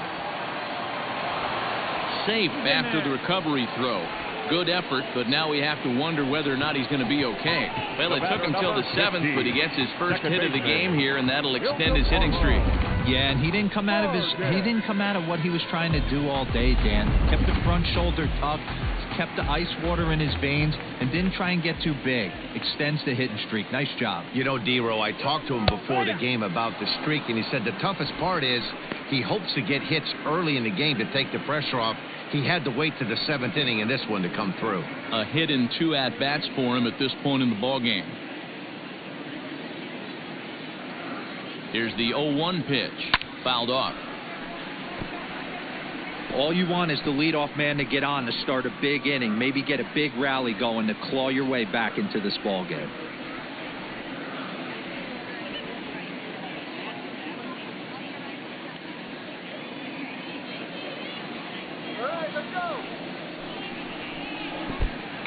Safe after the recovery throw. Good effort, but now we have to wonder whether or not he's going to be okay. Well, it took him till the 7th, but he gets his first hit of the game here, and that'll extend his hitting streak. Yeah, and he didn't come out of what he was trying to do all day, Dan. Kept the front shoulder tucked, kept the ice water in his veins, and didn't try and get too big. Extends the hitting streak. Nice job. You know, D-Row, I talked to him before the game about the streak, and he said the toughest part is he hopes to get hits early in the game to take the pressure off. He had to wait to the 7th inning in this one to come through. A hit and 2 at-bats for him at this point in the ballgame. Here's the 0-1 pitch. Fouled off. All you want is the leadoff man to get on to start a big inning, maybe get a big rally going to claw your way back into this ball game.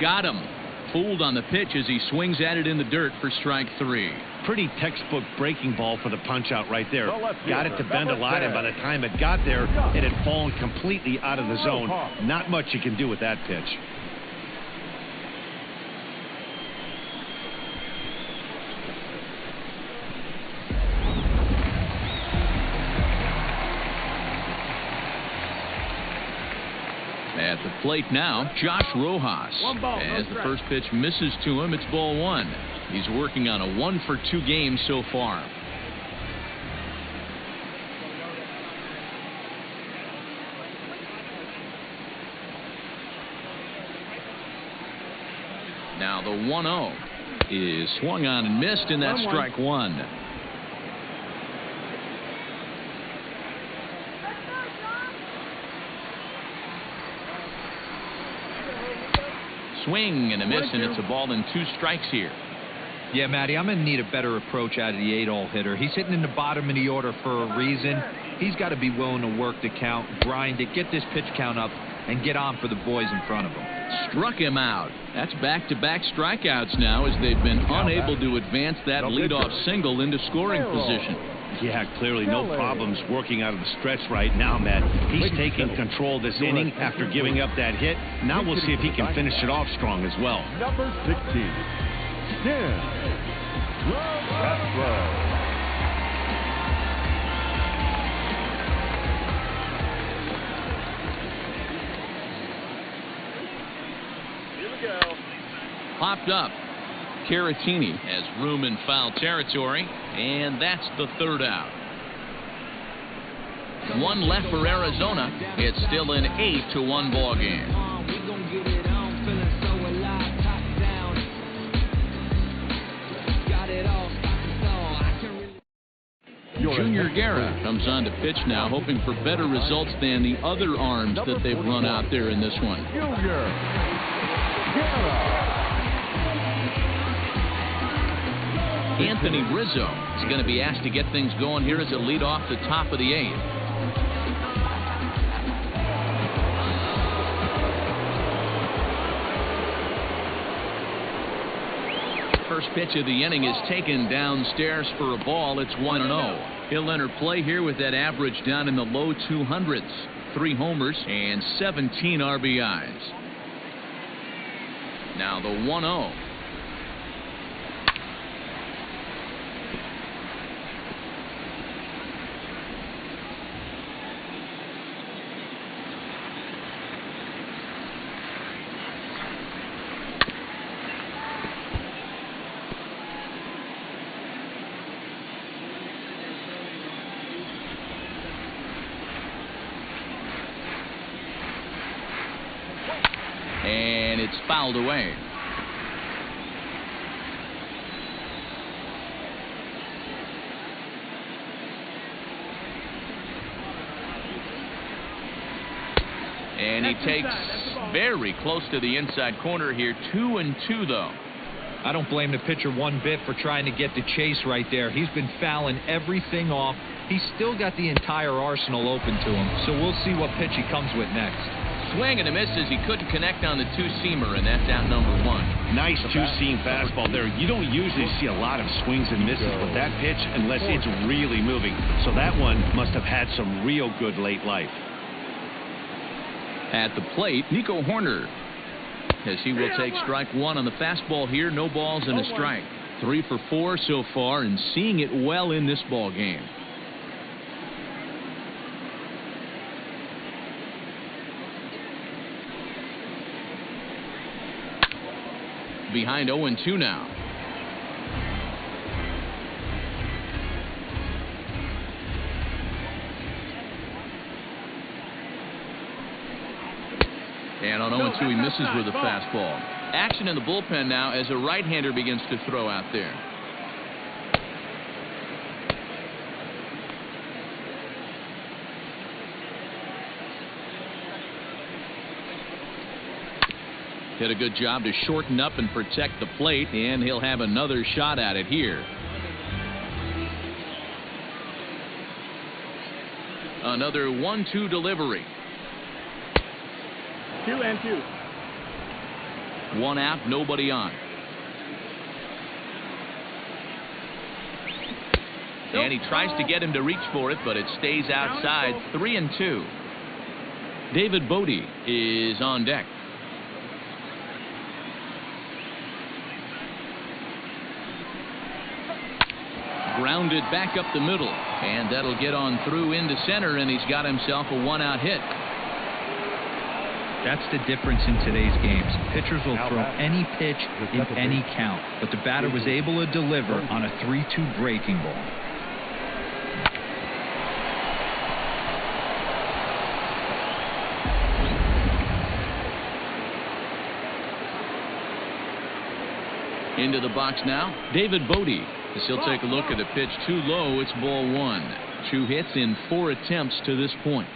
Got him. Fooled on the pitch as he swings at it in the dirt for strike 3. Pretty textbook breaking ball for the punch out right there. Got it to bend a lot, and by the time it got there, it had fallen completely out of the zone. Not much you can do with that pitch. At the plate now, Josh Rojas. As the first pitch misses to him, it's ball 1. He's working on a 1-for-2 game so far. Now the 1-0 is swung on and missed, and that's strike 1. Swing and a miss, and it's a ball and 2 strikes here. Yeah, Matty, I'm going to need a better approach out of the 8-hole hitter. He's hitting in the bottom of the order for a reason. He's got to be willing to work the count, grind it, get this pitch count up, and get on for the boys in front of him. Struck him out. That's back-to-back strikeouts now, as they've been unable to advance that leadoff single into scoring position. Yeah, clearly no problems working out of the stretch right now, Matt. He's taking control this inning after giving up that hit. Now we'll see if he can finish it off strong as well. Number 16. Castro. Popped up. Caratini has room in foul territory, and that's the 3rd out. 1 left for Arizona. It's still an 8-1 ball game. Junior Guerra comes on to pitch now, hoping for better results than the other arms that they've run out there in this one. Anthony Rizzo is going to be asked to get things going here as a lead off the top of the 8th. First pitch of the inning is taken downstairs for a ball. It's 1-0. He'll enter play here with that average down in the low 200s. 3 homers and 17 RBIs. Now the 1-0. And it's fouled away. And he takes very close to the inside corner here. 2-2 though. I don't blame the pitcher one bit for trying to get the chase right there. He's been fouling everything off. He's still got the entire arsenal open to him. So we'll see what pitch he comes with next. Swing and a miss as he couldn't connect on the 2-seamer, and that's out number 1. Nice 2-seam fastball there. You don't usually see a lot of swings and misses with that pitch unless it's really moving. So that one must have had some real good late life. At the plate, Nico Horner. as he will take strike one on the fastball here. No balls and a strike. 3 for 4 so far and seeing it well in this ball game. Behind 0-2 now. And on 0-2 he misses with a fastball. Action in the bullpen now as a right-hander begins to throw out there. Did a good job to shorten up and protect the plate, and he'll have another shot at it here. Another 1-2 delivery. 2-2. One out, nobody on. And he tries to get him to reach for it, but it stays outside. 3-2. David Bodie is on deck. Grounded back up the middle, and that'll get on through into center, and he's got himself a one-out hit. That's the difference in today's games. Pitchers will throw any pitch in any count, but the batter was able to deliver on a 3-2 breaking ball. Into the box now, David Bodie. As he'll take a look at a pitch too low. It's ball one. 2 hits in 4 attempts to this point.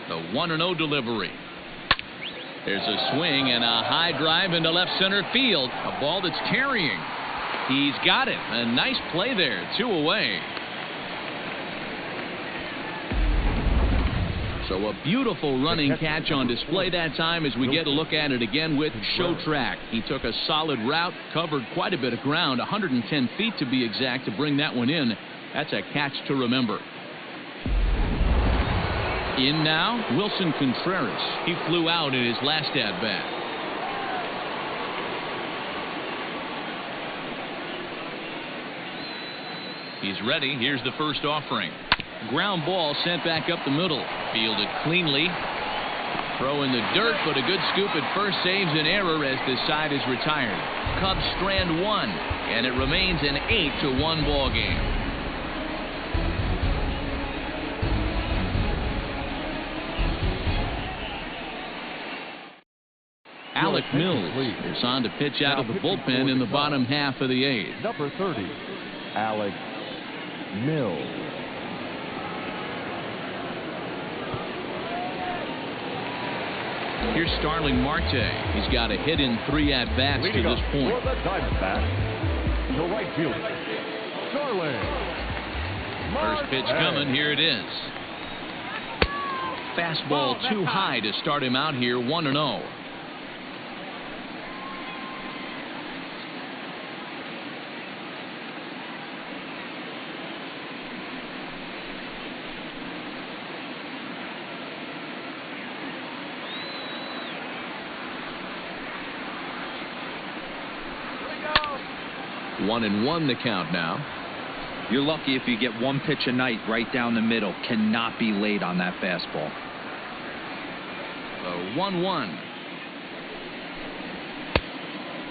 The 1-0 delivery. There's a swing and a high drive into left center field. A ball that's carrying. He's got it. A nice play there. 2 away. So a beautiful running catch on display that time as we get a look at it again with Show Track. He took a solid route, covered quite a bit of ground, 110 feet to be exact, to bring that one in. That's a catch to remember. In now, Wilson Contreras. He flew out in his last at-bat. He's ready. Here's the first offering. Ground ball sent back up the middle. Fielded cleanly. Throw in the dirt, but a good scoop at first saves an error as the side is retired. Cubs strand 1, and it remains an 8-1 ball game. Alec Mills is on to pitch out of the bullpen in the bottom half of the 8th. Number 30, Alec Mills. Here's Starling Marte. He's got a hit in 3 at-bats to this point. For the Diamondbacks, the right fielder, Starling. First pitch coming. Here it is. Fastball too high to start him out here. 1-0. One and one the count now. You're lucky if you get one pitch a night right down the middle. Cannot be late on that fastball. The 1-1.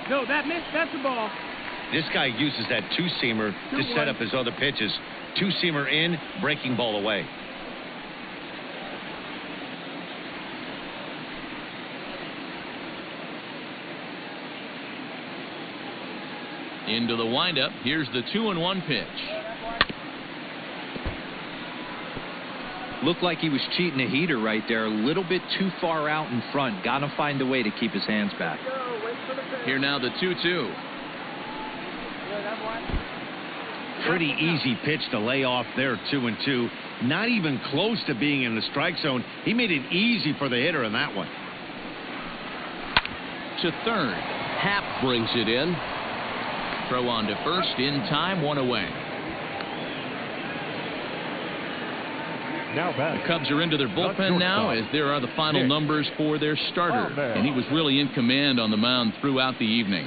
No, that missed. That's the ball. This guy uses that two-seamer to set up his other pitches. Two-seamer in, breaking ball away. Into the windup. Here's the 2-1 pitch. Looked like he was cheating a heater right there. A little bit too far out in front. Got to find a way to keep his hands back. Here now the 2-2. Pretty easy pitch to lay off there, 2-2. Not even close to being in the strike zone. He made it easy for the hitter in that one. To third. Happ brings it in. Throw on to first in time. 1 away. Now back. The Cubs are into their bullpen now, as there are the final numbers for their starter. And he was really in command on the mound throughout the evening.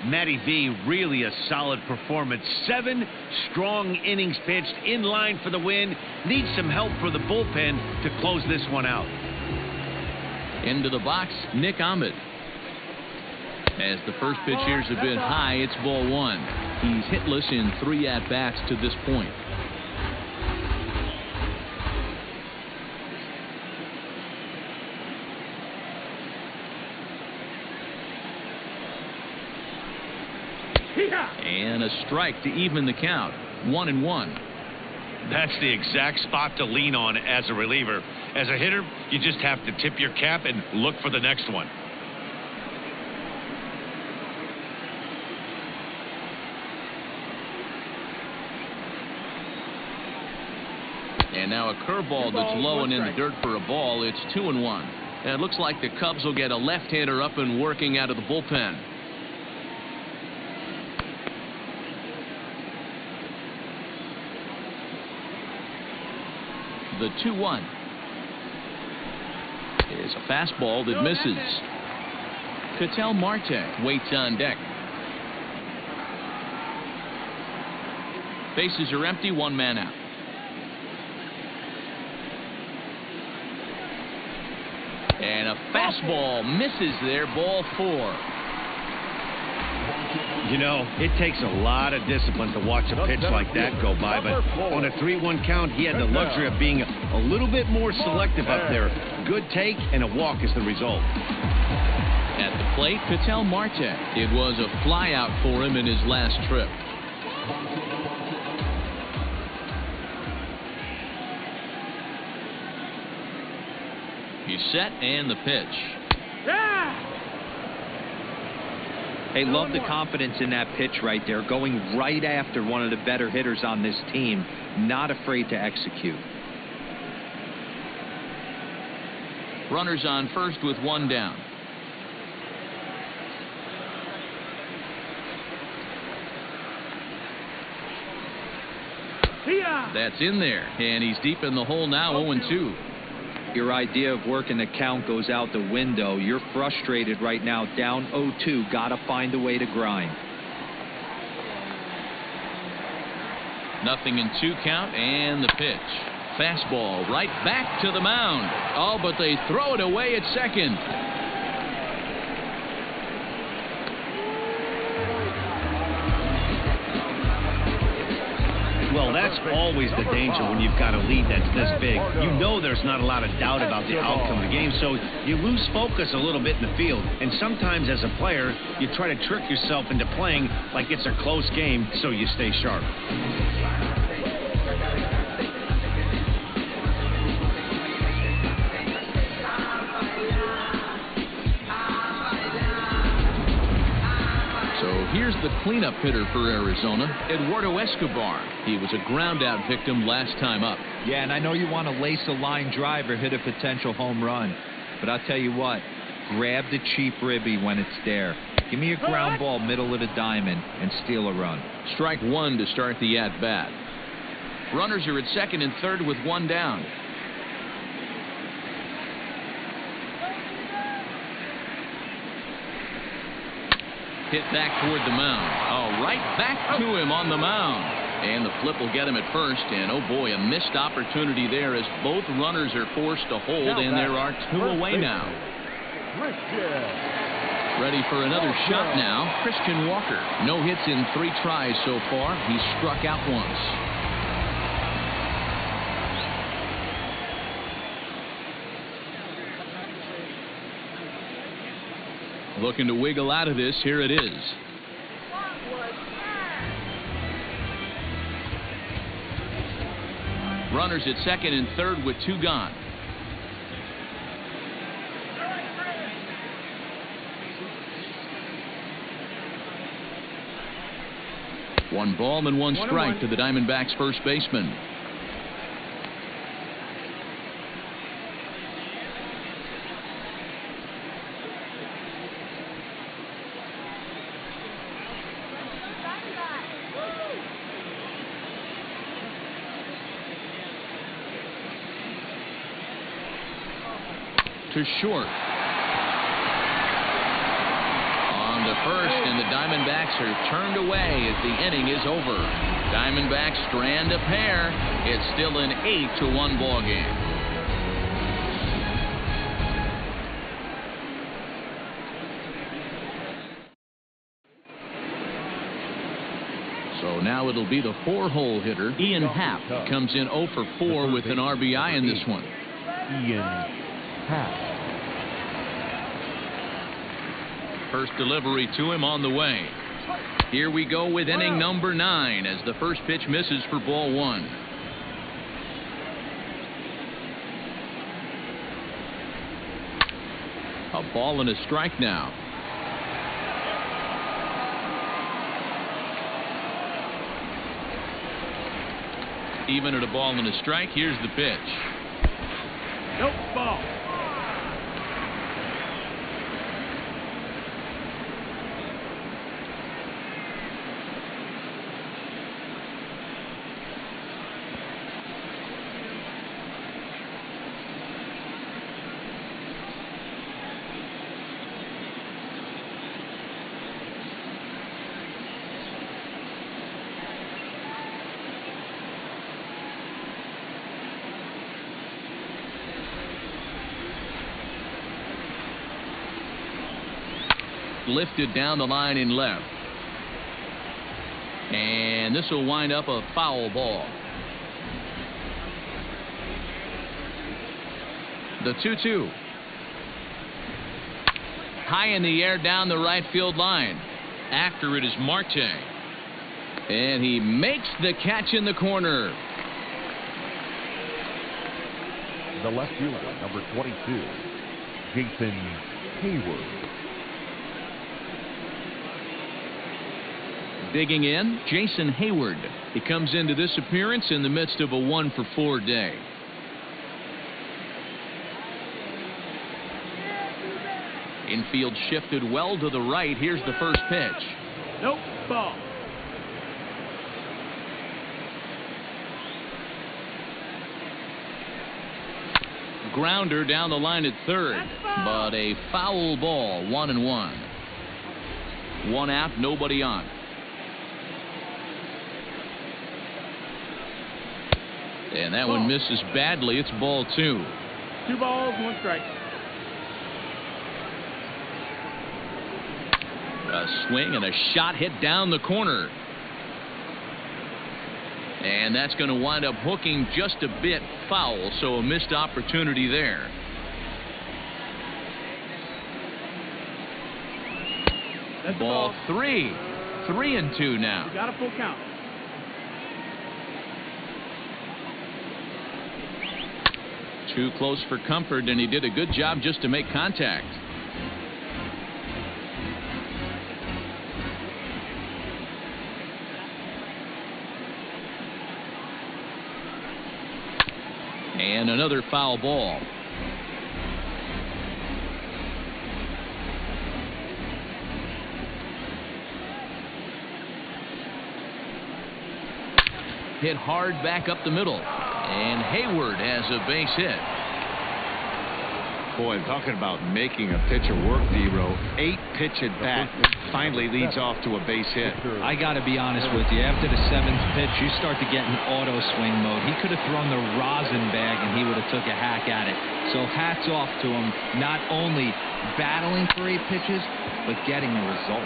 Matty V, really a solid performance. 7 strong innings pitched, in line for the win. Needs some help for the bullpen to close this one out. Into the box, Nick Ahmed. As the first pitch here's a bit high, it's ball 1. He's hitless in 3 at-bats to this point. And a strike to even the count. 1-1. That's the exact spot to lean on as a reliever. As a hitter, you just have to tip your cap and look for the next one. And now a curveball that's low and in the dirt for a ball. It's 2-1. And it looks like the Cubs will get a left-hander up and working out of the bullpen. The 2-1 is a fastball that misses. Ketel Marte waits on deck. Bases are empty, 1 man out. And a fastball misses there, ball 4. You know, it takes a lot of discipline to watch a pitch like that go by, but on a 3-1 count, he had the luxury of being a little bit more selective up there. Good take and a walk is the result. At the plate, Ketel Marte. It was a flyout for him in his last trip. He's set, and the pitch. Yeah! Hey, love the confidence in that pitch right there, going right after one of the better hitters on this team, not afraid to execute. Runners on first with 1 down. That's in there, and he's deep in the hole now, 0-2. Your idea of working the count goes out the window. You're frustrated right now, down 0-2. Got to find a way to grind. 0-2 count, and the pitch. Fastball right back to the mound. Oh, but they throw it away at second. Well, that's always the danger when you've got a lead that's this big. You know there's not a lot of doubt about the outcome of the game, so you lose focus a little bit in the field. And sometimes as a player, you try to trick yourself into playing like it's a close game so you stay sharp. Here's the cleanup hitter for Arizona, Eduardo Escobar. He was a ground-out victim last time up. Yeah, and I know you want to lace a line drive or hit a potential home run. But I'll tell you what, grab the cheap ribby when it's there. Give me a ground ball middle of the diamond and steal a run. Strike 1 to start the at-bat. Runners are at second and third with 1 down. Hit back toward the mound. Oh, right back to him on the mound. And the flip will get him at first. And, oh, boy, a missed opportunity there as both runners are forced to hold. And there are 2 away now. Ready for another shot now. Christian Walker. No hits in 3 tries so far. He's struck out once. Looking to wiggle out of this. Here it is. Runners at second and third with 2 gone. One ball and 1 strike to the Diamondbacks first baseman. to short. On to first, and the Diamondbacks are turned away as the inning is over. Diamondbacks strand a pair. It's still an 8-1 ball game. So now it'll be the 4-hole hitter, Ian Happ, comes in 0 for 4 with an RBI in this one. Ian Happ. First delivery to him on the way. Here we go with inning number 9 as the first pitch misses for ball 1. A ball and a strike now. Even at a ball and a strike, here's the pitch. Nope, ball. Lifted down the line in left. And this will wind up a foul ball. The 2-2. High in the air down the right field line. After it is Marte. And he makes the catch in the corner. The left fielder, number 22, Jason Hayward. Digging in, Jason Hayward. He comes into this appearance in the midst of a 1 for 4 day. Infield shifted well to the right. Here's the first pitch. Nope, ball. Grounder down the line at third, but a foul ball. 1-1. 1 out, nobody on. And that one misses badly. It's ball 2. 2 balls, 1 strike. A swing and a shot hit down the corner. And that's going to wind up hooking just a bit foul, so a missed opportunity there. That's ball 3. 3-2 now. You got a full count. Too close for comfort, and he did a good job just to make contact. And another foul ball. Hit hard back up the middle. And Hayward has a base hit. Boy, talking about making a pitcher work, D-Row. 8-pitch at bat finally leads off to a base hit. I got to be honest with you. After the 7th pitch, you start to get in auto swing mode. He could have thrown the rosin bag and he would have took a hack at it. So hats off to him, not only battling for 8 pitches, but getting a result.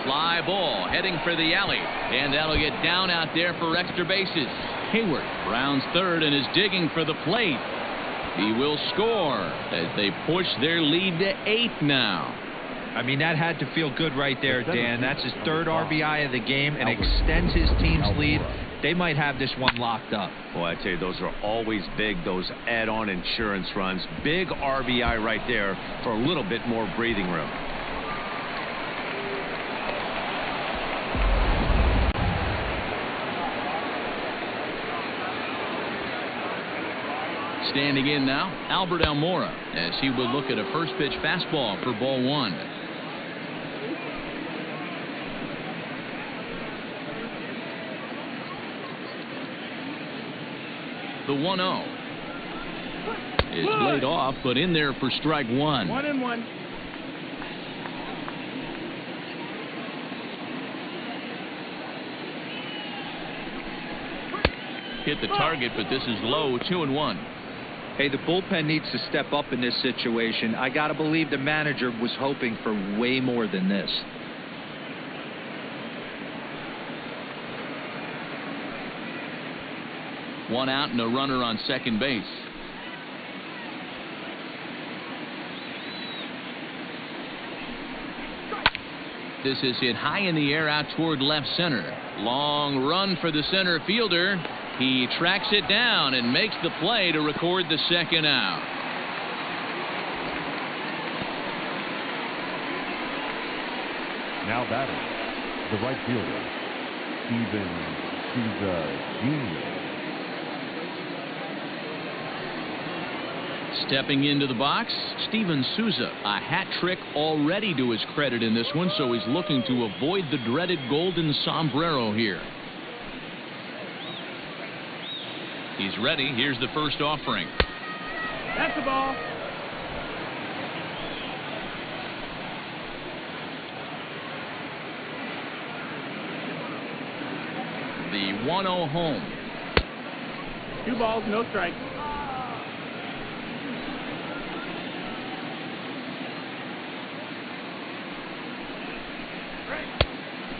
Fly ball heading for the alley, and that'll get down out there for extra bases. Hayward rounds third and is digging for the plate. He will score as they push their lead to 8 now. I mean, that had to feel good right there, Dan. That's his 3rd RBI of the game and extends his team's lead. They might have this one locked up. Boy, I tell you, those are always big, those add-on insurance runs. Big RBI right there for a little bit more breathing room. Standing in now, Albert Almora, as he would look at a first pitch fastball for ball 1. The 1-0. is laid off, but in there for strike one. 1-1. Hit the target, but this is low. 2-1. Hey, the bullpen needs to step up in this situation. I got to believe the manager was hoping for way more than this. One out and a runner on second base. This is hit high in the air out toward left center. Long run for the center fielder. He tracks it down and makes the play to record the second out. Now batting, the right fielder, Steven Souza Jr. Stepping into the box, Steven Souza. A hat trick already to his credit in this one, so he's looking to avoid the dreaded golden sombrero here. He's ready. Here's the first offering. That's the ball. The 1-0 home. 2 balls, no strikes.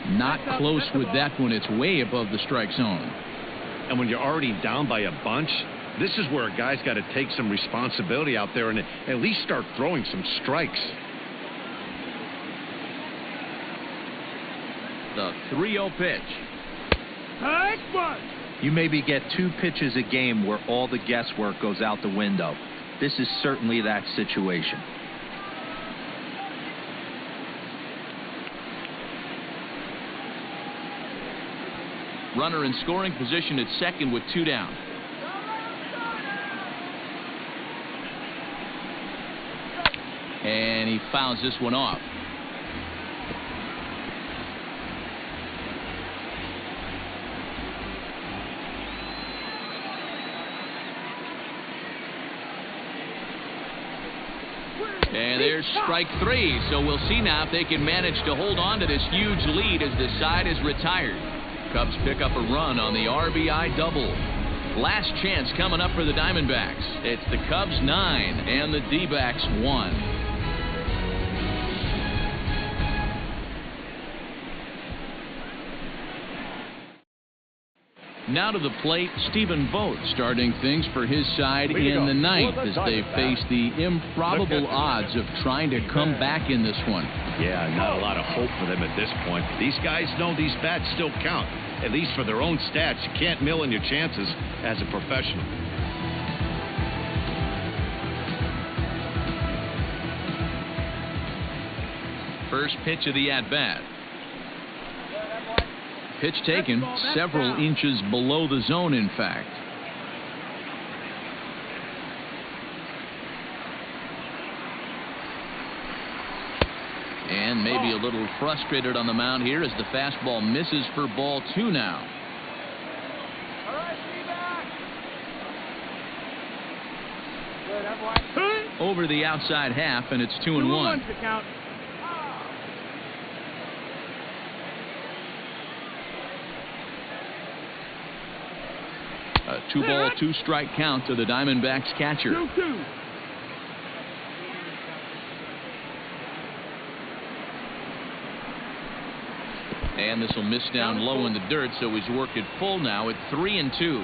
Not close with that one. It's way above the strike zone. And when you're already down by a bunch, this is where a guy's got to take some responsibility out there and at least start throwing some strikes. The 3-0 pitch. Hike one. You maybe get 2 pitches a game where all the guesswork goes out the window. This is certainly that situation. Runner in scoring position at second with 2 down. And he fouls this one off. And there's strike 3. So we'll see now if they can manage to hold on to this huge lead as the side is retired. Cubs pick up a run on the RBI double. Last chance coming up for the Diamondbacks. It's the Cubs 9 and the D-backs 1. Now to the plate, Stephen Vogt starting things for his side in the ninth as they face the improbable odds of trying to come back in this one. Yeah, not a lot of hope for them at this point. These guys know these bats still count, at least for their own stats. You can't mill in your chances as a professional. First pitch of the at-bat. Pitch taken several inches below the zone, in fact. And maybe a little frustrated on the mound here as the fastball misses for ball 2 now. Over the outside half, and it's 2-1. A 2-ball, 2-strike count to the Diamondbacks catcher. 2-2. And this will miss down low in the dirt, so he's worked it full now at 3-2.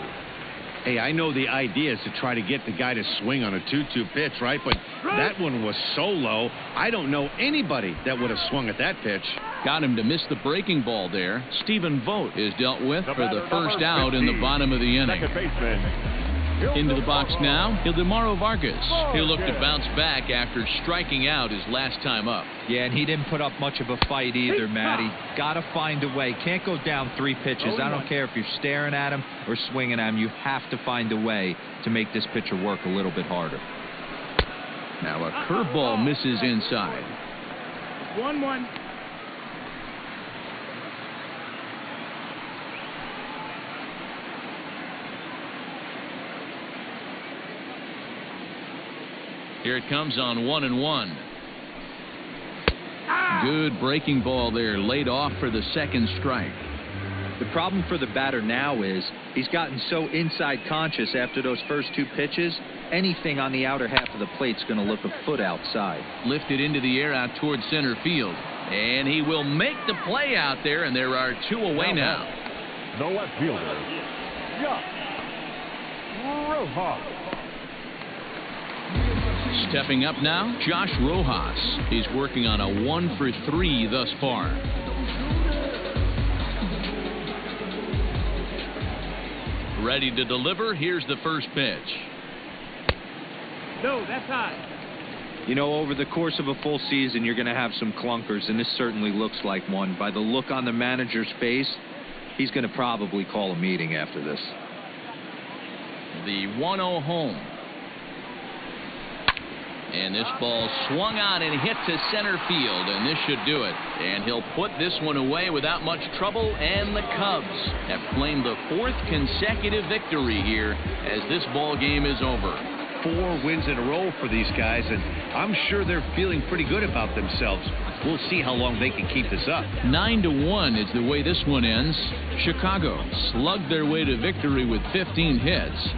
Hey, I know the idea is to try to get the guy to swing on a 2-2 pitch, right? But that one was so low, I don't know anybody that would have swung at that pitch. Got him to miss the breaking ball there. Stephen Vogt is dealt with for the first out in the bottom of the inning. Into the box now, Ildemaro Vargas. He'll look to bounce back after striking out his last time up. Yeah, and he didn't put up much of a fight either, Matty. Got to find a way. Can't go down 3 pitches. I don't care if you're staring at him or swinging at him. You have to find a way to make this pitcher work a little bit harder. Now a curveball misses inside. 1-1. Here it comes on 1-1. Good breaking ball there, laid off for the second strike. The problem for the batter now is he's gotten so inside conscious after those first two pitches. Anything on the outer half of the plate's going to look a foot outside. Lifted into the air out towards center field. And he will make the play out there, and there are two away now. The left fielder, Josh Rojas. Stepping up now, Josh Rojas. He's working on a 1-for-3 thus far. Ready to deliver. Here's the first pitch. No, that's high. You know, over the course of a full season, you're going to have some clunkers, and this certainly looks like one. By the look on the manager's face, he's going to probably call a meeting after this. The 1-0 home. And this ball swung on and hit to center field, and this should do it. And he'll put this one away without much trouble, and the Cubs have claimed the fourth consecutive victory here as this ball game is over. 4 wins in a row for these guys, and I'm sure they're feeling pretty good about themselves. We'll see how long they can keep this up. 9-1 is the way this one ends. Chicago slugged their way to victory with 15 hits.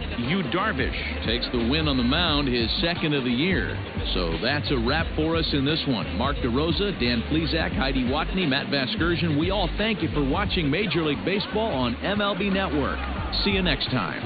Darvish takes the win on the mound, his second of the year. So that's a wrap for us in this one. Mark DeRosa, Dan Plesac, Heidi Watney, Matt Vasgersian, we all thank you for watching Major League Baseball on MLB Network. See you next time.